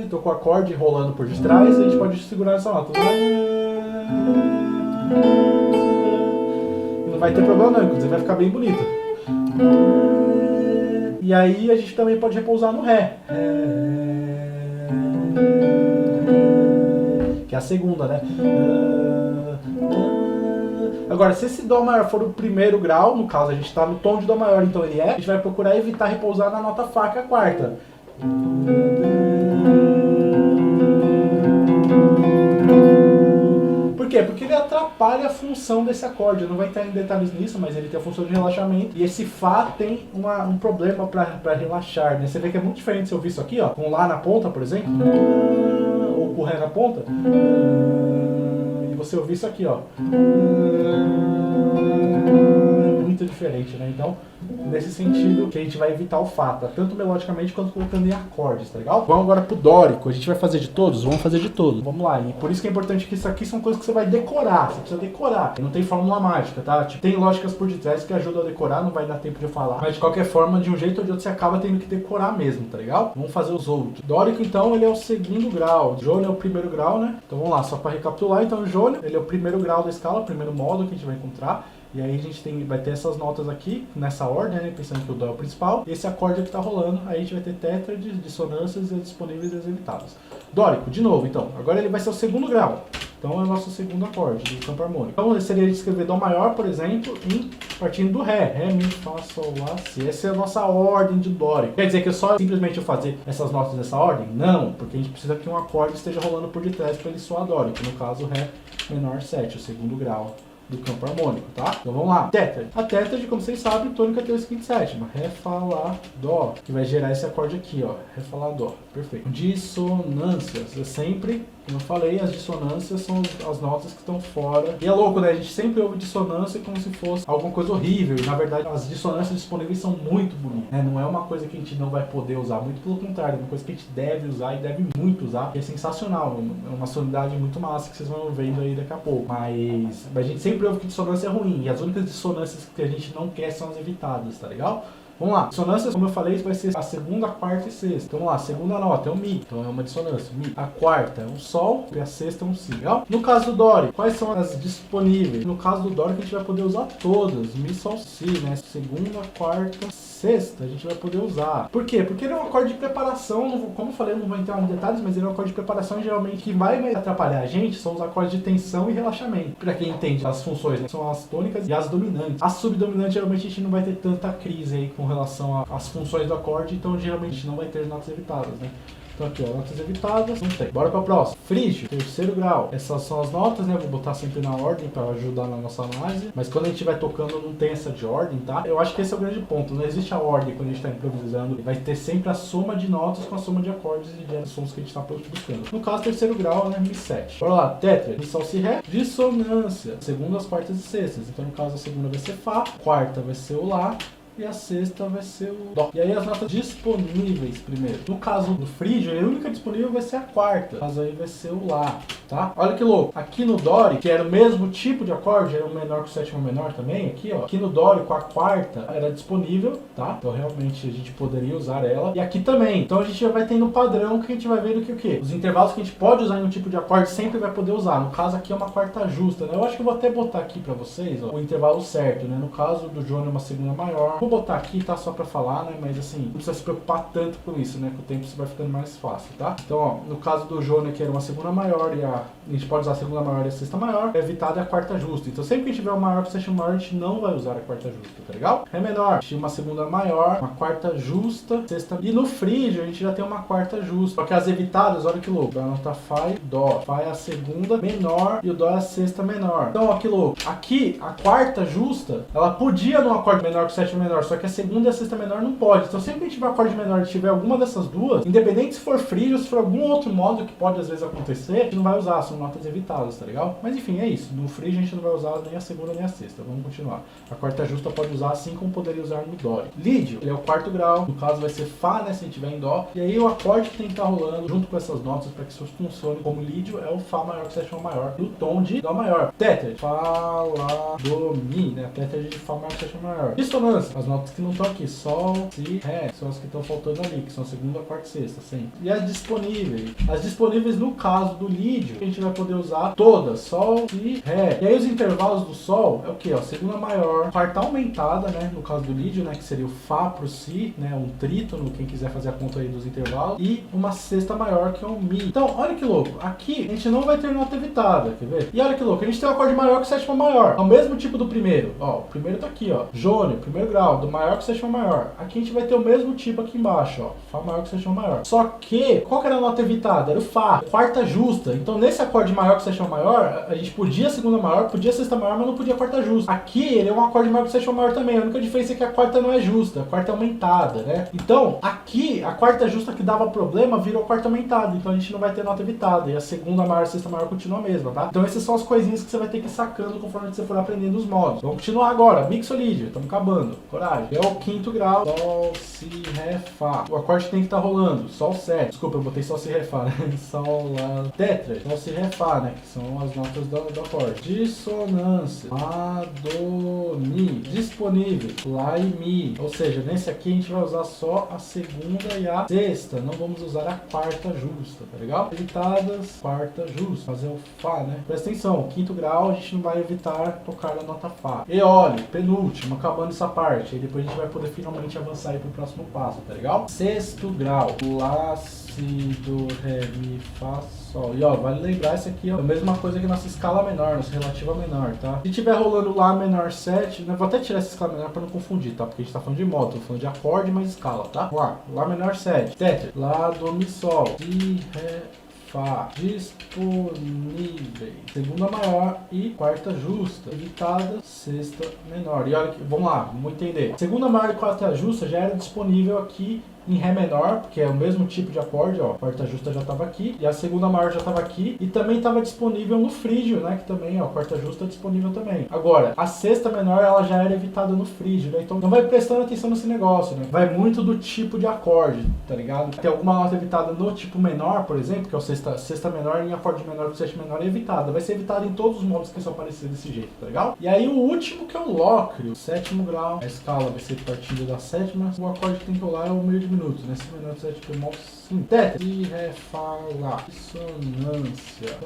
Tô com o acorde rolando por detrás, a gente pode segurar essa nota. E não vai ter problema não, inclusive vai ficar bem bonito. E aí a gente também pode repousar no Ré. Que é a segunda, né? Agora, se esse Dó maior for o primeiro grau, no caso a gente está no tom de Dó maior, então ele é, a gente vai procurar evitar repousar na nota Fá, que é a quarta. Por quê? Porque ele atrapalha a função desse acorde. Eu não vou entrar em detalhes nisso, mas ele tem a função de relaxamento. E esse Fá tem um problema para relaxar, né? Você vê que é muito diferente se eu ouvir isso aqui, ó, com Lá na ponta, por exemplo, ou com Ré na ponta, e você ouvir isso aqui, ó. Muito diferente, né? Então, nesse sentido, que a gente vai evitar o Fá, tá? Tanto melodicamente quanto colocando em acordes, tá legal? Vamos agora pro dórico. A gente vai fazer de todos? Vamos fazer de todos. Vamos lá. E por isso que é importante que isso aqui são coisas que você vai decorar. Você precisa decorar. Não tem fórmula mágica, tá? Tipo, tem lógicas por detrás que ajudam a decorar, não vai dar tempo de eu falar. Mas de qualquer forma, de um jeito ou de outro, você acaba tendo que decorar mesmo, tá legal? Vamos fazer os outros. Dórico, então, ele é o segundo grau. Jônio é o primeiro grau, né? Então vamos lá, só para recapitular. Então, o Jônio, ele é o primeiro grau da escala, o primeiro modo que a gente vai encontrar. E aí a gente vai ter essas notas aqui, nessa ordem, né? Pensando que o Dó é o principal. E esse acorde que tá rolando, aí a gente vai ter tétrades, dissonâncias, disponíveis e as evitadas. Dórico, de novo, então. Agora ele vai ser o segundo grau. Então é o nosso segundo acorde do campo harmônico. Então seria de escrever Dó maior, por exemplo, partindo do Ré. Ré, Mi, Fá, Sol, Lá, Si. Essa é a nossa ordem de dórico. Quer dizer que é só simplesmente eu fazer essas notas nessa ordem? Não, porque a gente precisa que um acorde esteja rolando por detrás para ele soar dórico. No caso, Ré menor 7, o segundo grau do campo harmônico, tá? Então vamos lá. Tétrade. A tétrade, como vocês sabem, tônica, terça, quinta e sétima. Ré, Fá, Lá, Dó, que vai gerar esse acorde aqui, ó. Ré, Fá, Lá, Dó. Perfeito. Dissonâncias. Eu sempre, como eu falei, as dissonâncias são as notas que estão fora. E é louco, né? A gente sempre ouve dissonância como se fosse alguma coisa horrível. E na verdade, as dissonâncias disponíveis são muito bonitas, né? Não é uma coisa que a gente não vai poder usar. Muito pelo contrário, é uma coisa que a gente deve usar e deve muito usar. E é sensacional. É uma sonoridade muito massa que vocês vão vendo aí daqui a pouco. Mas a gente sempre ouve que dissonância é ruim. E as únicas dissonâncias que a gente não quer são as evitadas, tá legal? Vamos lá, dissonâncias, como eu falei, vai ser a segunda, a quarta e sexta. Então vamos lá, a segunda nota é o Mi, então é uma dissonância, Mi. A quarta é um Sol e a sexta é um Si, legal? No caso do dórico, quais são as disponíveis? No caso do dórico a gente vai poder usar todas, Mi, Sol, Si, né? Segunda, quarta, sexta a gente vai poder usar. Por quê? Porque ele é um acorde de preparação, como eu falei, não vou entrar em detalhes, mas ele é um acorde de preparação e geralmente que vai atrapalhar a gente são os acordes de tensão e relaxamento. Pra quem entende as funções, né? São as tônicas e as dominantes. As subdominantes geralmente a gente não vai ter tanta crise aí com relação às funções do acorde, então geralmente a gente não vai ter notas evitadas, né? Então aqui, ó, notas evitadas, não tem. Bora pra próxima. Frígio, terceiro grau. Essas são as notas, né? Vou botar sempre na ordem para ajudar na nossa análise. Mas quando a gente vai tocando, não tem essa de ordem, tá? Eu acho que esse é o grande ponto. Não existe a ordem quando a gente tá improvisando. Vai ter sempre a soma de notas com a soma de acordes e de sons que a gente tá buscando. No caso, terceiro grau, né? Mi 7. Bora lá. Tétrade, Mi, Sol, Si, Ré. Dissonância. Segundas, quartas e sextas. Então, no caso, a segunda vai ser Fá. Quarta vai ser o Lá. E a sexta vai ser o Dó. E aí as notas disponíveis primeiro. No caso do frígio, a única disponível vai ser a quarta. No caso aí vai ser o Lá, tá? Olha que louco. Aqui no dórico, que era o mesmo tipo de acorde, era o menor com o sétimo menor também, aqui ó. Aqui no dórico, a quarta era disponível, tá? Então realmente a gente poderia usar ela. E aqui também. Então a gente já vai tendo um padrão que a gente vai vendo que o quê? Os intervalos que a gente pode usar em um tipo de acorde sempre vai poder usar. No caso aqui é uma quarta justa, né? Eu acho que eu vou até botar aqui pra vocês, ó, o intervalo certo, né? No caso do Jônio é uma segunda maior. Vou botar aqui, tá? Só pra falar, né? Mas assim, não precisa se preocupar tanto com isso, né? Com o tempo isso vai ficando mais fácil, tá? Então, ó, no caso do Jônio, que era uma segunda maior e a gente pode usar a segunda maior e a sexta maior, evitada é a quarta justa. Então, sempre que a gente tiver uma maior que a sexta maior, a gente não vai usar a quarta justa, tá legal? Ré menor, a gente tinha uma segunda maior, uma quarta justa, sexta. E no frígio, a gente já tem uma quarta justa. Só que as evitadas, olha que louco. A nota Fá e Dó. Fá é a segunda menor e o Dó é a sexta menor. Então, ó, que louco. Aqui, a quarta justa, ela podia num acorde menor que o sétimo menor, só que a segunda e a sexta menor não pode. Então, sempre que a gente tiver acorde menor e tiver alguma dessas duas, independente se for frígio, se for algum outro modo que pode às vezes acontecer, a gente não vai usar, são notas evitadas, tá legal? Mas enfim, é isso. No frígio a gente não vai usar nem a segunda nem a sexta. Vamos continuar. A quarta justa pode usar assim como poderia usar no dórico. Lídio, ele é o quarto grau. No caso vai ser Fá, né, se a gente tiver em Dó. E aí o acorde que tem que estar rolando junto com essas notas para que isso funcione como lídio é o Fá maior que sétima maior e o tom de Dó maior. Tétrade, Fá, Lá, Dó, Mi, né? A tétrade de Fá maior que sétima maior. Dissonância, as notas que não estão aqui, Sol, Si, Ré, são as que estão faltando ali, que são a segunda, quarta e sexta, sempre. E as disponíveis? As disponíveis no caso do lídio, a gente vai poder usar todas, Sol, Si, Ré. E aí os intervalos do Sol é o que? Ó, segunda maior, quarta aumentada, né? No caso do lídio, né? Que seria o Fá pro Si, né? Um trítono, quem quiser fazer a conta aí dos intervalos. E uma sexta maior, que é um Mi. Então, olha que louco. Aqui a gente não vai ter nota evitada, quer ver? E olha que louco, a gente tem um acorde maior que sétima maior. É o mesmo tipo do primeiro. Ó, o primeiro tá aqui, ó. Jônio, primeiro grau. ó, do maior com sétima maior. Aqui a gente vai ter o mesmo tipo aqui embaixo, ó, Fá maior com sétima maior. Só que, qual que era a nota evitada? Era o Fá, quarta justa. Então nesse acorde maior com sétima maior, a gente podia segunda maior, podia sexta maior, mas não podia quarta justa. Aqui ele é um acorde maior com sétima maior também, a única diferença é que a quarta não é justa, a quarta é aumentada, né? Então, aqui, a quarta justa que dava problema virou quarta aumentada, então a gente não vai ter nota evitada, e a segunda maior e a sexta maior continua a mesma, tá? Então essas são as coisinhas que você vai ter que ir sacando conforme você for aprendendo os modos. Vamos continuar agora, mixolídio, estamos acabando, coragem. É o quinto grau, Sol, Si, Ré, Fá. O acorde tem que estar rolando, Sol, 7. Desculpa, eu botei Sol, Si, Ré, Fá, né? Sol, Lá, Tetra, Sol, Si, Ré, Fá, né? Que são as notas do acorde. Dissonância, Lá, Do, Mi. Disponível, Lá e Mi. Ou seja, nesse aqui a gente vai usar só a segunda e a sexta, não vamos usar a quarta justa, tá legal? Evitadas, quarta justa, fazer o Fá, né? Presta atenção, quinto grau a gente não vai evitar tocar a nota Fá. Eólio, penúltimo, acabando essa parte, aí depois a gente vai poder finalmente avançar aí pro próximo passo, tá legal? Sexto grau, Lá, Si, Do, Ré, Mi, Fá, Sol. E ó, vale lembrar isso aqui, ó, é a mesma coisa que nossa escala menor, nossa relativa menor, tá? Se tiver rolando Lá menor 7, né, vou até tirar essa escala menor pra não confundir, tá? Porque a gente tá falando de modo, tô falando de acorde mais escala, tá? Vamos lá, Lá menor 7, Tetra, Lá, Do, Mi, Sol, Si, Ré, Fá, disponíveis, segunda maior e quarta justa, evitada, sexta menor. E olha aqui, vamos lá, vamos entender. Segunda maior e quarta justa já era disponível aqui em Ré menor, porque é o mesmo tipo de acorde, ó, a quarta justa já estava aqui, e a segunda maior já estava aqui, e também estava disponível no frígio, né, que também, ó, a quarta justa é disponível também. Agora, a sexta menor, ela já era evitada no frígio, né, então não vai prestando atenção nesse negócio, né, vai muito do tipo de acorde, tá ligado? Tem alguma nota evitada no tipo menor, por exemplo, que é o sexta menor em acorde menor com sétima menor é evitada, vai ser evitada em todos os modos que são parecidos desse jeito, tá legal? E aí o último que é o lócrio, sétimo grau, a escala vai ser partindo da sétima, o acorde que tem que rolar é o meio de minutos, né? 5 menor 7 bemol 5. Tetra. Si, Ré, Fá, Lá. Dissonância.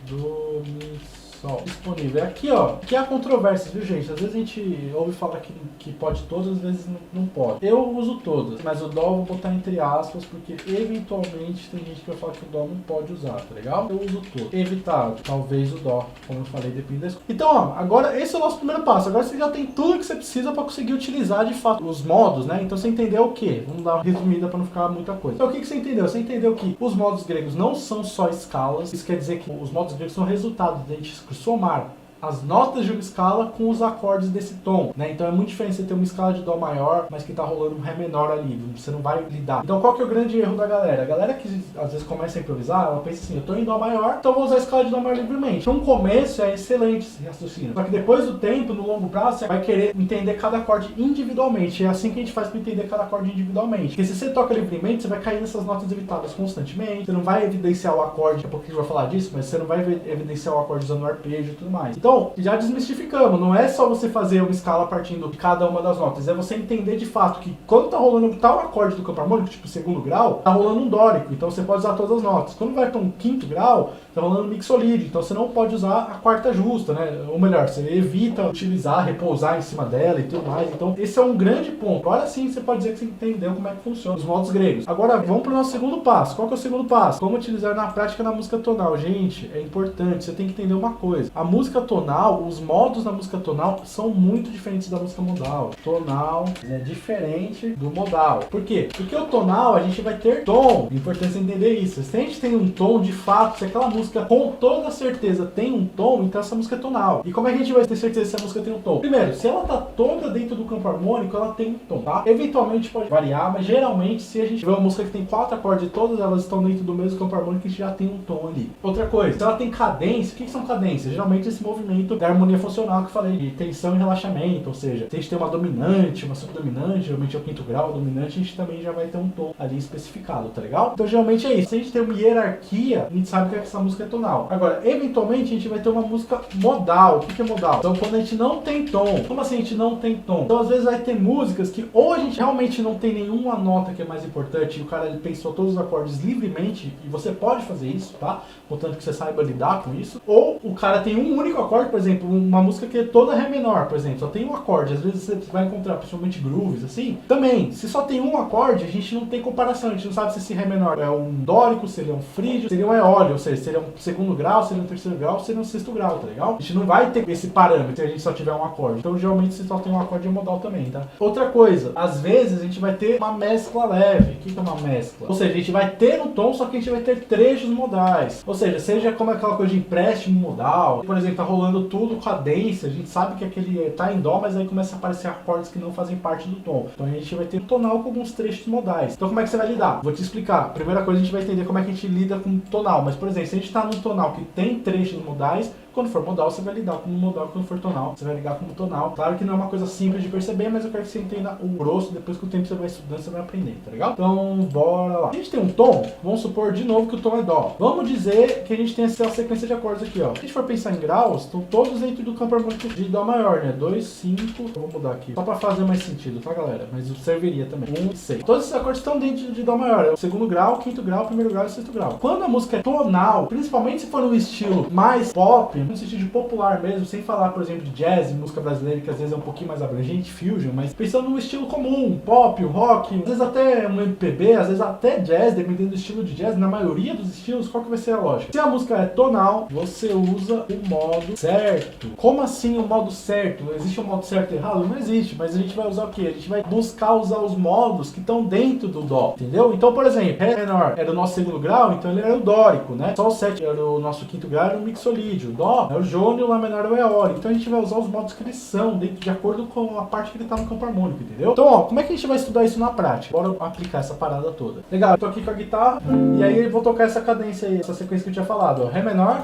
Do, Mi, Sol. Disponível. Aqui, ó, que há controvérsias, viu, gente? Às vezes a gente ouve falar que pode todas, às vezes não pode. Eu uso todas, mas o Dó eu vou botar entre aspas, porque eventualmente tem gente que vai falar que o Dó não pode usar, tá legal? Eu uso todo. Evitado. Talvez o Dó, como eu falei, depende da escolha. Então, ó, agora esse é o nosso primeiro passo. Agora você já tem tudo que você precisa para conseguir utilizar de fato os modos, né? Então você entendeu o quê? Vamos dar uma resumida para não ficar muita coisa. Então o que você entendeu? Você entendeu que os modos gregos não são só escalas. Isso quer dizer que os modos gregos são resultado de a gente somar as notas de uma escala com os acordes desse tom, né? Então é muito diferente você ter uma escala de Dó maior, mas que tá rolando um Ré menor ali, você não vai lidar. Então qual que é o grande erro da galera? A galera que às vezes começa a improvisar, ela pensa assim, eu tô em Dó maior, então eu vou usar a escala de Dó maior livremente. No começo é excelente esse raciocínio, só que depois do tempo, no longo prazo, você vai querer entender cada acorde individualmente, é assim que a gente faz para entender cada acorde individualmente. Porque se você toca livremente, você vai cair nessas notas evitadas constantemente, você não vai evidenciar o acorde, daqui a pouco a gente vai falar disso, mas você não vai evidenciar o acorde usando o arpejo e tudo mais. Então, já desmistificamos, não é só você fazer uma escala partindo de cada uma das notas, é você entender de fato que quando tá rolando tal acorde do campo harmônico, tipo segundo grau, tá rolando um dórico, então você pode usar todas as notas. Quando vai para um quinto grau, tá rolando mixolídio, então você não pode usar a quarta justa, né? Ou melhor, você evita utilizar, repousar em cima dela e tudo mais. Então esse é um grande ponto. Agora sim você pode dizer que você entendeu como é que funciona os modos gregos. Agora vamos para o nosso segundo passo. Qual que é o segundo passo? Como utilizar na prática na música tonal. Gente, é importante, você tem que entender uma coisa. A música tonal, os modos da música tonal são muito diferentes da música modal. Tonal é diferente do modal. Por quê? Porque o tonal a gente vai ter tom. É importante você entender isso. Se a gente tem um tom, de fato, se aquela música com toda certeza tem um tom, então essa música é tonal. E como é que a gente vai ter certeza se a música tem um tom? Primeiro, se ela tá toda dentro do campo harmônico, ela tem um tom, tá? Eventualmente pode variar, mas geralmente se a gente tiver uma música que tem 4 acordes e todas elas estão dentro do mesmo campo harmônico, a gente já tem um tom ali. Outra coisa, se ela tem cadência, o que são cadências? Geralmente esse movimento da harmonia funcional que eu falei, de tensão e relaxamento, ou seja, se a gente tem uma dominante, uma subdominante, geralmente é o quinto grau, a dominante, a gente também já vai ter um tom ali especificado, tá legal? Então geralmente é isso. Se a gente tem uma hierarquia, a gente sabe que essa música é tonal. Agora, eventualmente a gente vai ter uma música modal. O que é modal? Então quando a gente não tem tom. Como assim a gente não tem tom? Então às vezes vai ter músicas que ou a gente realmente não tem nenhuma nota que é mais importante e o cara ele pensou todos os acordes livremente, e você pode fazer isso, tá? Contanto que você saiba lidar com isso. Ou o cara tem um único acorde acorde, por exemplo, uma música que é toda Ré menor, por exemplo, só tem um acorde. Às vezes você vai encontrar, principalmente grooves, assim. Também, se só tem um acorde, a gente não tem comparação. A gente não sabe se esse Ré menor é um dórico, se ele é um frígio, seria um eólio, ou seja, seria um segundo grau, seria um terceiro grau, seria um sexto grau, tá legal? A gente não vai ter esse parâmetro se a gente só tiver um acorde. Então, geralmente, se só tem um acorde, é modal também, tá? Outra coisa, às vezes a gente vai ter uma mescla leve. O que é uma mescla? Ou seja, a gente vai ter um tom, só que a gente vai ter trechos modais. Ou seja como aquela coisa de empréstimo modal. Por exemplo, tá rolando tudo cadência, a gente sabe que aquele tá em dó, mas aí começa a aparecer acordes que não fazem parte do tom. Então a gente vai ter um tonal com alguns trechos modais. Então como é que você vai lidar? Vou te explicar. Primeira coisa, a gente vai entender como é que a gente lida com tonal. Mas, por exemplo, se a gente tá num tonal que tem trechos modais, quando for modal, você vai lidar como modal. Quando for tonal, você vai ligar como tonal. Claro que não é uma coisa simples de perceber, mas eu quero que você entenda o grosso. Depois que o tempo você vai estudando, você vai aprender, tá legal? Então, bora lá. A gente tem um tom, vamos supor de novo que o tom é dó. Vamos dizer que a gente tem essa sequência de acordes aqui, ó. Se a gente for pensar em graus, estão todos dentro do campo harmônico de dó maior, né? 2, 5, eu vou mudar aqui, só pra fazer mais sentido, tá, galera? Mas serviria também. 1 e 6. Todos esses acordes estão dentro de dó maior. É o segundo grau, quinto grau, primeiro grau e sexto grau. Quando a música é tonal, principalmente se for no estilo mais pop, no sentido de popular mesmo, sem falar, por exemplo, de jazz, música brasileira, que às vezes é um pouquinho mais abrangente, fusion, mas pensando no estilo comum, pop, rock, às vezes até um MPB, às vezes até jazz, dependendo do estilo de jazz, na maioria dos estilos, qual que vai ser a lógica? Se a música é tonal, você usa o modo certo. Como assim o modo certo? Existe um modo certo e errado? Não existe, mas a gente vai usar o quê? A gente vai buscar usar os modos que estão dentro do dó, entendeu? Então, por exemplo, Ré menor era o nosso segundo grau, então ele era o dórico, né? Sol 7 era o nosso quinto grau, era o mixolídio. Dó é o jônio, Lá menor é o eólico. Então a gente vai usar os modos que eles são, de acordo com a parte que ele tá no campo harmônico, entendeu? Então, ó, como é que a gente vai estudar isso na prática? Bora aplicar essa parada toda. Legal, eu tô aqui com a guitarra, e aí eu vou tocar essa cadência aí, essa sequência que eu tinha falado, ó. Ré menor,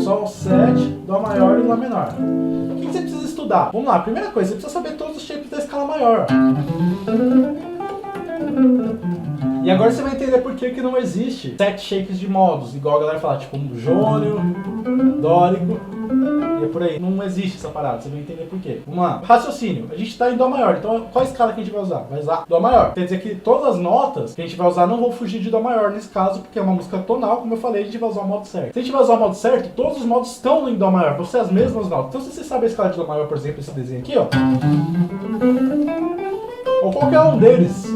Sol 7, Dó maior e Lá menor. O que você precisa estudar? Vamos lá, primeira coisa, você precisa saber todos os shapes da escala maior. E agora você vai entender por que não existe 7 shapes de modos, igual a galera fala, tipo um jônio, dórico, e é por aí. Não existe essa parada, você vai entender por quê. Vamos lá. Raciocínio. A gente tá em Dó maior, então qual a escala que a gente vai usar? Vai usar Dó maior. Quer dizer que todas as notas que a gente vai usar não vão fugir de Dó maior nesse caso, porque é uma música tonal, como eu falei, a gente vai usar o modo certo. Se a gente vai usar o modo certo, todos os modos estão em Dó maior, vão ser as mesmas notas. Então se você sabe a escala de Dó maior, por exemplo, esse desenho aqui, ó, ou qualquer um deles,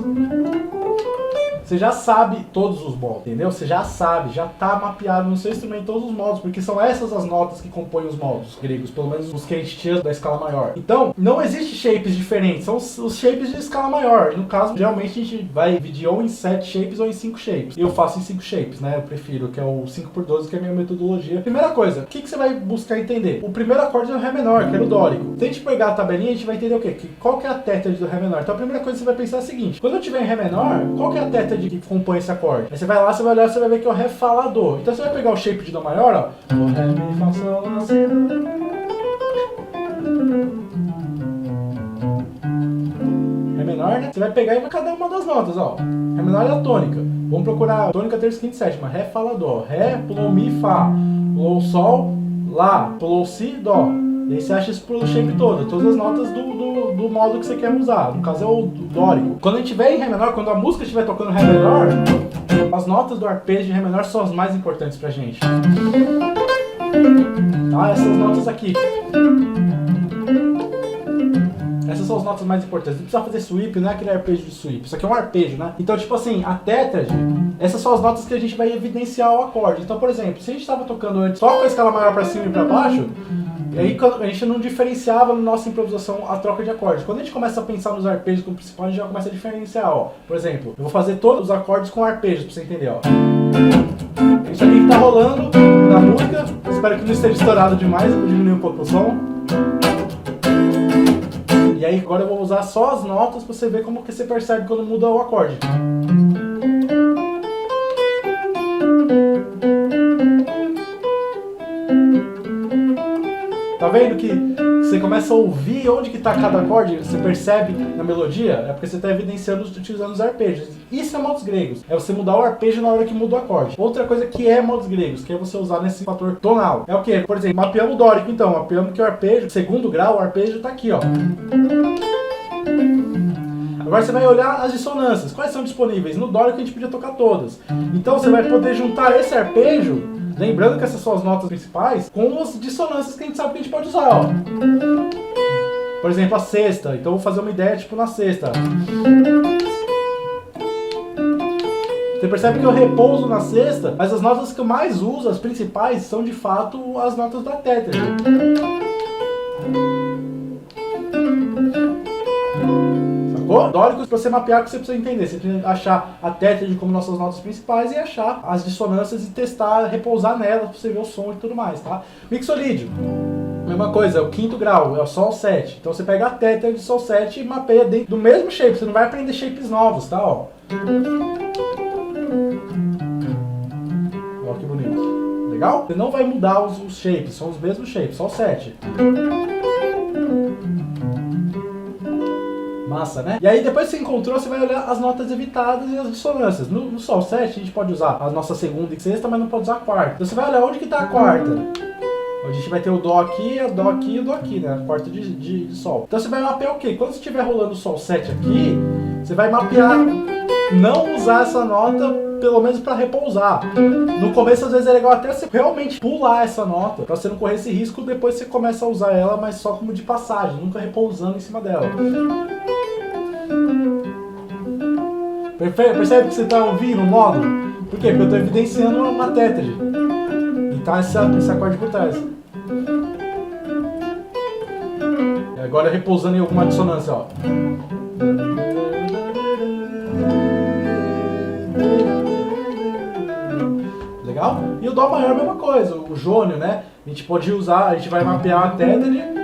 você já sabe todos os modos, entendeu? Você já sabe, já tá mapeado no seu instrumento todos os modos, porque são essas as notas que compõem os modos gregos, pelo menos os que a gente tira da escala maior. Então, não existe shapes diferentes, são os shapes de escala maior. No caso, geralmente a gente vai dividir ou em 7 shapes ou em 5 shapes. Eu faço em 5 shapes, né? Eu prefiro, que é o 5x12, que é a minha metodologia. Primeira coisa, o que você vai buscar entender? O primeiro acorde é o Ré menor, que era o dórico. Se a gente pegar a tabelinha, a gente vai entender o quê? Qual que é a tétrade do Ré menor. Então a primeira coisa que você vai pensar é a seguinte: quando eu tiver em Ré menor, qual que é a tétrade que compõe esse acorde? Aí você vai lá, você vai olhar, você vai ver que é o Ré falador. Então você vai pegar o shape de Dó maior, ó. O Ré, Mi, Fá, Sol, Lá, Si. Ré menor, né? Você vai pegar e vai cada uma das notas, ó. Ré menor é a tônica. Vamos procurar tônica, terça, quinta e sétima. Ré, Fá, Lá, Dó. Ré, pulou Mi, Fá. Pulou Sol, Lá. Pulou Si, Dó. E aí você acha isso pelo shape todo, todas as notas do modo que você quer usar. No caso é o dórico. Quando a gente estiver em Ré menor, quando a música estiver tocando Ré menor, as notas do arpejo de Ré menor são as mais importantes pra gente. Tá? Essas notas aqui. Essas são as notas mais importantes. Não precisa fazer sweep, não é aquele arpejo de sweep. Isso aqui é um arpejo, né? Então, tipo assim, a tétrade, essas são as notas que a gente vai evidenciar o acorde. Então, por exemplo, se a gente estava tocando antes só com a escala maior pra cima e pra baixo, e aí a gente não diferenciava na nossa improvisação a troca de acordes. Quando a gente começa a pensar nos arpejos como principal, a gente já começa a diferenciar, ó. Por exemplo, eu vou fazer todos os acordes com arpejos pra você entender, ó. Isso aqui que tá rolando na música. Espero que não esteja estourado demais, eu vou diminuir um pouco o som. E aí agora eu vou usar só as notas pra você ver como que você percebe quando muda o acorde. Tá vendo que você começa a ouvir onde que tá cada acorde, você percebe na melodia? É porque você está evidenciando utilizando os arpejos. Isso é modos gregos. É você mudar o arpejo na hora que muda o acorde. Outra coisa que é modos gregos, que é você usar nesse fator tonal. É o que? Por exemplo, mapeamos o dórico, então. Mapeamos que o arpejo, segundo grau, o arpejo tá aqui, ó. Agora você vai olhar as dissonâncias. Quais são disponíveis? No dórico a gente podia tocar todas. Então você vai poder juntar esse arpejo, lembrando que essas são as notas principais, com as dissonâncias que a gente sabe que a gente pode usar, ó. Por exemplo, a sexta. Então eu vou fazer uma ideia tipo na sexta. Você percebe que eu repouso na sexta, mas as notas que eu mais uso, as principais, são de fato as notas da tétrade. Sacou? Dóricos, pra você mapear, o que você precisa entender. Você precisa achar a tétrade como nossas notas principais e achar as dissonâncias e testar, repousar nelas pra você ver o som e tudo mais, tá? Mixolídio. Mesma coisa, é o quinto grau, é o Sol 7. Então você pega a tétrade de Sol 7 e mapeia dentro do mesmo shape. Você não vai aprender shapes novos, tá? Ó. Olha que bonito. Legal? Você não vai mudar os shapes, são os mesmos shapes, Sol 7. Massa, né? E aí depois que você encontrou, você vai olhar as notas evitadas e as dissonâncias. No Sol 7 a gente pode usar a nossa segunda e sexta, mas não pode usar a quarta. Então você vai olhar onde que tá a quarta. A gente vai ter o Dó aqui, a Dó aqui e o Dó aqui, né? A quarta de Sol. Então você vai mapear o quê? Quando você estiver rolando o Sol 7 aqui, você vai mapear não usar essa nota, pelo menos para repousar. No começo, às vezes, é legal até você realmente pular essa nota, para você não correr esse risco. Depois você começa a usar ela, mas só como de passagem, nunca repousando em cima dela. Percebe que você está ouvindo o módulo? Por quê? Porque eu estou evidenciando uma tétrade. E tá esse acorde por trás. E agora repousando em alguma dissonância, ó. Legal? E o Dó maior é a mesma coisa, o jônio, né? A gente pode usar, a gente vai mapear a tétrade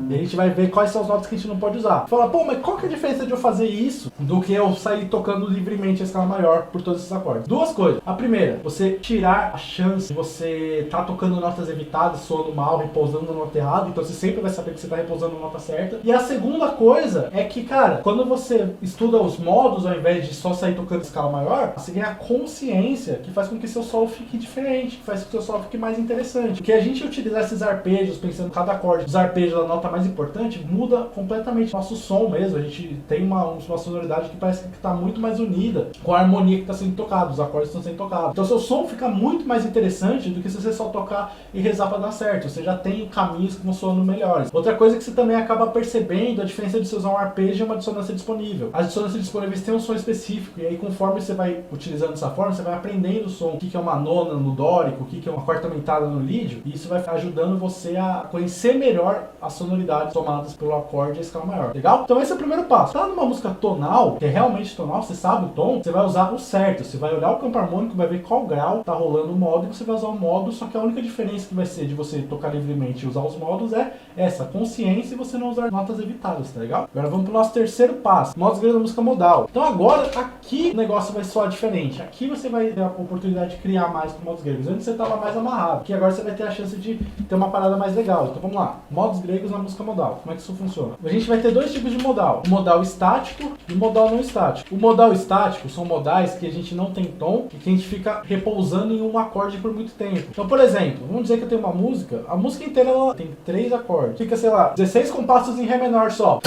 e a gente vai ver quais são as notas que a gente não pode usar. Fala, pô, mas qual que é a diferença de eu fazer isso do que eu sair tocando livremente a escala maior por todos esses acordes? Duas coisas. A primeira, você tirar a chance de você tá tocando notas evitadas, soando mal, repousando na nota errada, então você sempre vai saber que você tá repousando na nota certa. E a segunda coisa é que, cara, quando você estuda os modos, ao invés de só sair tocando escala maior, você ganha consciência que faz com que seu solo fique diferente, que faz com que seu solo fique mais interessante. Porque a gente utilizar esses arpejos, pensando em cada acorde, os arpejos da nota mais importante, muda completamente nosso som mesmo. A gente tem uma sonoridade que parece que está muito mais unida com a harmonia que está sendo tocada, os acordes que estão sendo tocados. Então seu som fica muito mais interessante do que se você só tocar e rezar para dar certo. Você já tem caminhos que vão soando melhores. Outra coisa é que você também acaba percebendo a diferença de você usar um arpejo e uma dissonância disponível. As dissonâncias disponíveis têm um som específico, e aí conforme você vai utilizando dessa forma, você vai aprendendo o som, o que é uma nona no dórico, o que é uma quarta aumentada no lídio, e isso vai ajudando você a conhecer melhor a sonoridade tomadas pelo acorde e a escala maior. Legal? Então esse é o primeiro passo. Tá numa música tonal, que é realmente tonal, você sabe o tom, você vai usar o certo. Você vai olhar o campo harmônico, vai ver qual grau tá rolando o modo, e você vai usar o modo, só que a única diferença que vai ser de você tocar livremente e usar os modos é essa, consciência, e você não usar notas evitadas, tá legal? Agora vamos pro nosso terceiro passo, modos gregos da música modal. Então agora, aqui o negócio vai soar diferente. Aqui você vai ter a oportunidade de criar mais com modos gregos. Antes você tava mais amarrado, aqui agora você vai ter a chance de ter uma parada mais legal. Então vamos lá, modos gregos na música modal. Como é que isso funciona? A gente vai ter dois tipos de modal. O modal estático e o modal não estático. O modal estático são modais que a gente não tem tom e que a gente fica repousando em um acorde por muito tempo. Então, por exemplo, vamos dizer que eu tenho uma música, a música inteira ela tem 3 acordes. Fica, sei lá, 16 compassos em Ré menor só.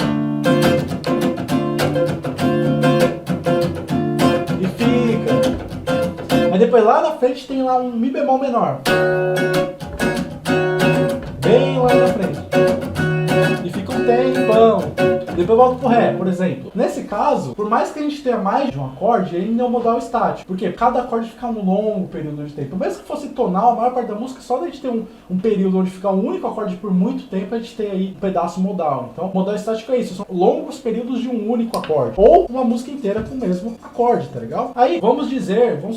E fica. Aí depois lá na frente tem lá um Mi bemol menor. Bem lá na frente. E fica um tempão. Depois eu volto pro Ré, por exemplo. Nesse caso, por mais que a gente tenha mais de um acorde, ele não é um modal estático. Porque cada acorde fica um longo período de tempo. Mesmo que fosse tonal, a maior parte da música, só da gente ter um período onde fica um único acorde por muito tempo, a gente tem aí um pedaço modal. Então, modal estático é isso. São longos períodos de um único acorde. Ou uma música inteira com o mesmo acorde, tá legal? Aí, vamos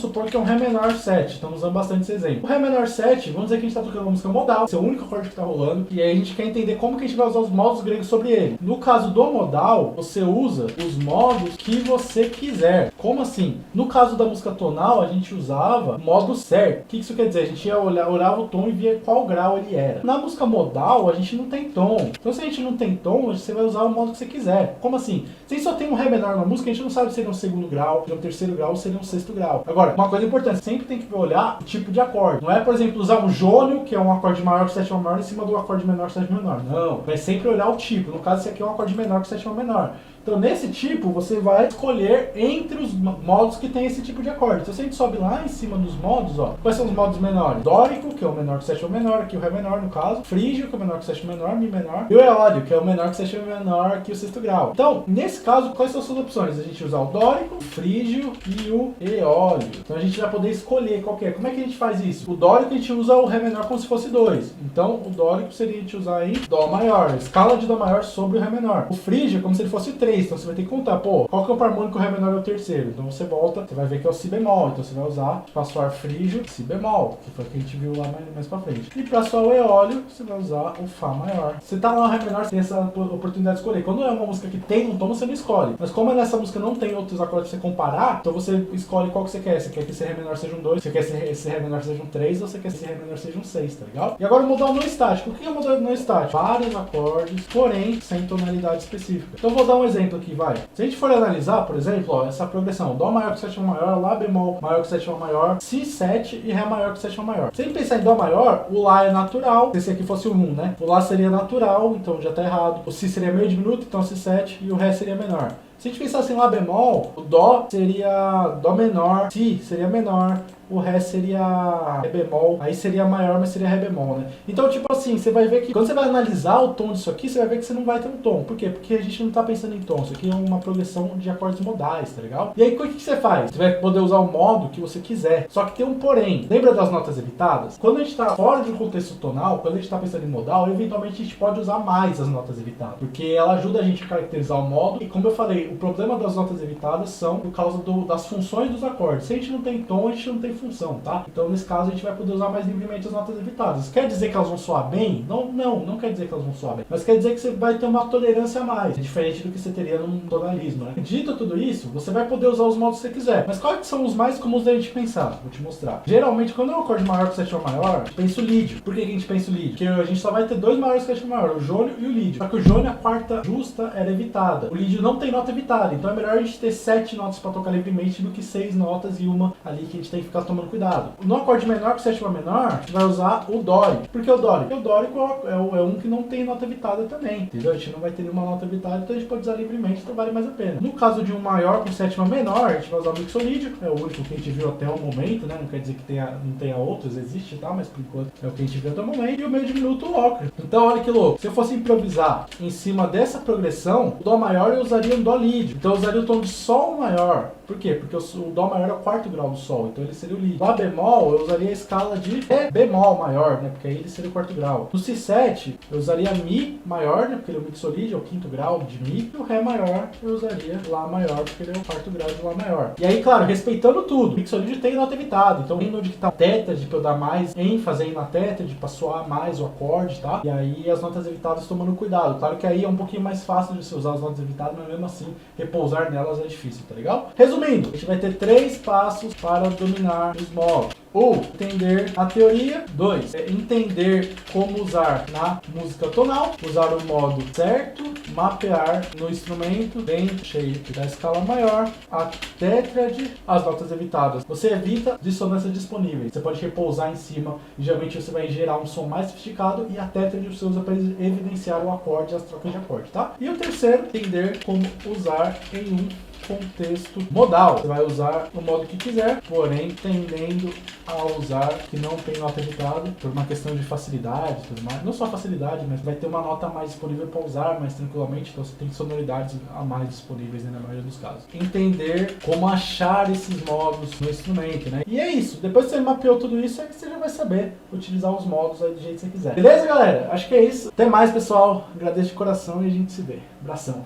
supor que é um Ré menor 7. Estamos usando bastante esse exemplo. O Ré menor 7, vamos dizer que a gente tá tocando uma música modal. Esse é o único acorde que tá rolando. E aí a gente quer entender como que a gente vai usar os modos gregos sobre ele. No caso do modal, você usa os modos que você quiser. Como assim? No caso da música tonal, a gente usava o modo certo. O que isso quer dizer? A gente ia olhava o tom e via qual grau ele era. Na música modal, a gente não tem tom. Então, se a gente não tem tom, você vai usar o modo que você quiser. Como assim? Se a gente só tem um Ré menor na música, a gente não sabe se ele é um segundo grau, se ele é um terceiro grau ou se ele é um sexto grau. Agora, uma coisa importante, sempre tem que olhar o tipo de acorde. Não é, por exemplo, usar um jônio, que é um acorde maior que sétima maior, em cima do acorde menor que sétima menor. Não. Vai sempre olhar o tipo. No caso, esse aqui é um acorde menor que sétima menor. Então nesse tipo você vai escolher entre os modos que tem esse tipo de acorde. Então se a gente sobe lá em cima dos modos, ó, quais são os modos menores? Dórico, que é o menor que o sétima menor, aqui o Ré menor no caso, frígio, que é o menor que o sétima menor, Mi menor, e o eólico, que é o menor que o sétima menor que o sexto grau. Então, nesse caso, quais são as suas opções? A gente usar o dórico, o frígio e o eólico. Então a gente vai poder escolher qual que é. Como é que a gente faz isso? O dórico a gente usa o Ré menor como se fosse 2. Então o dórico seria a gente usar em Dó maior, escala de Dó maior sobre o Ré menor. O frígio é como se ele fosse 3, então você vai ter que contar, pô, qual que é o par harmônico Ré menor é o terceiro? Então você volta, você vai ver que é o Si bemol, então você vai usar para soar frígio, Si bemol, que foi o que a gente viu lá mais pra frente. E para soar o eólio, você vai usar o Fá maior. Você tá lá no Ré menor, você tem essa oportunidade de escolher. Quando é uma música que tem um tom, você não escolhe. Mas como nessa música não tem outros acordes pra você comparar, então você escolhe qual que você quer. Você quer que esse Ré menor seja um 2, você quer que esse Ré menor seja um 3, ou você quer que esse Ré menor seja um 6, tá legal? E agora o modal não estático. O que é o modal não estático? Vários acordes, porém sem tonalidade específica. Então eu vou dar um exemplo aqui, vai. Se a gente for analisar, por exemplo, ó, essa progressão, Dó maior que sétima maior, Lá bemol maior que sétima maior, Si 7 e Ré maior que sétima maior. Se a gente pensar em Dó maior, o Lá é natural, se esse aqui fosse o 1, né? O Lá seria natural, então já tá errado. O Si seria meio diminuto, então Si 7 e o Ré seria menor. Se a gente pensasse em Lá bemol, o Dó seria Dó menor, Si seria menor, o Ré seria Ré bemol, aí seria maior, mas seria Ré bemol, né? Então, tipo assim, você vai ver que quando você vai analisar o tom disso aqui, você vai ver que você não vai ter um tom. Por quê? Porque a gente não tá pensando em tom. Isso aqui é uma progressão de acordes modais, tá legal? E aí, o que você faz? Você vai poder usar o modo que você quiser. Só que tem um porém. Lembra das notas evitadas? Quando a gente tá fora de um contexto tonal, quando a gente tá pensando em modal, eventualmente a gente pode usar mais as notas evitadas. Porque ela ajuda a gente a caracterizar o modo. E como eu falei, o problema das notas evitadas são por causa das funções dos acordes. Se a gente não tem tom, a gente não tem função, tá? Então nesse caso a gente vai poder usar mais livremente as notas evitadas. Quer dizer que elas vão soar bem? Não quer dizer que elas vão soar bem. Mas quer dizer que você vai ter uma tolerância a mais, diferente do que você teria num tonalismo, né? Dito tudo isso, você vai poder usar os modos que você quiser. Mas quais são os mais comuns da gente pensar? Vou te mostrar. Geralmente, quando é um acorde maior que sétima maior, a gente pensa o lídio. Por que a gente pensa o lídio? Porque a gente só vai ter dois maiores que sétima maior, o jônio e o lídio. Só que o jônio, a quarta justa, era evitada. O lídio não tem nota evitada, então é melhor a gente ter 7 notas para tocar livremente do que 6 notas e uma ali que a gente tem que ficar tomando cuidado. No acorde menor que sétima menor, a gente vai usar o dórico. Por que o dórico? Porque o dórico é um que não tem nota evitada também, entendeu? A gente não vai ter nenhuma nota evitada, então a gente pode usar livremente, então vale mais a pena. No caso de um maior com sétima menor, a gente vai usar o mixolídio, é o único que a gente viu até o momento, né? Não quer dizer que não tenha outros, existe, tá? Mas por enquanto é o que a gente viu até o momento. E o meio diminuto, o ocre. Então olha que louco, se eu fosse improvisar em cima dessa progressão, o dó maior eu usaria um dó lídio, então eu usaria o tom de sol maior. Por quê? Porque o dó maior é o quarto grau do sol, então ele seria o lídio. Lá bemol, eu usaria a escala de Ré bemol maior, né? Porque aí ele seria o quarto grau. No Si7, eu usaria Mi maior, né? Porque ele é o mixolídio, é o quinto grau de Mi. E o Ré maior, eu usaria Lá maior, porque ele é o quarto grau de Lá maior. E aí, claro, respeitando tudo. O mixolídio tem nota evitada, então tem onde que tá a tétrade, pra eu dar mais ênfase aí na tétrade, pra soar mais o acorde, tá? E aí as notas evitadas tomando cuidado. Claro que aí é um pouquinho mais fácil de você usar as notas evitadas, mas mesmo assim, repousar nelas é difícil, tá legal? Resumindo, a gente vai ter 3 passos para dominar os modos. 1. Entender a teoria. 2. Entender como usar na música tonal. Usar o modo certo. Mapear no instrumento bem cheio da escala maior. A tétrade. As notas evitadas. Você evita dissonâncias disponíveis. Você pode repousar em cima. E geralmente você vai gerar um som mais sofisticado. E a tétrade você usa para evidenciar o acorde e as trocas de acorde, tá? E o terceiro, entender como usar em um contexto modal. Você vai usar o modo que quiser, porém tendendo a usar que não tem nota evitada por uma questão de facilidade e tudo mais. Não só facilidade, mas vai ter uma nota mais disponível para usar mais tranquilamente, então você tem sonoridades a mais disponíveis, né, na maioria dos casos. Entender como achar esses modos no instrumento, né? E é isso. Depois que você mapeou tudo isso, é que você já vai saber utilizar os modos aí do jeito que você quiser. Beleza, galera? Acho que é isso. Até mais, pessoal. Agradeço de coração e a gente se vê. Abração.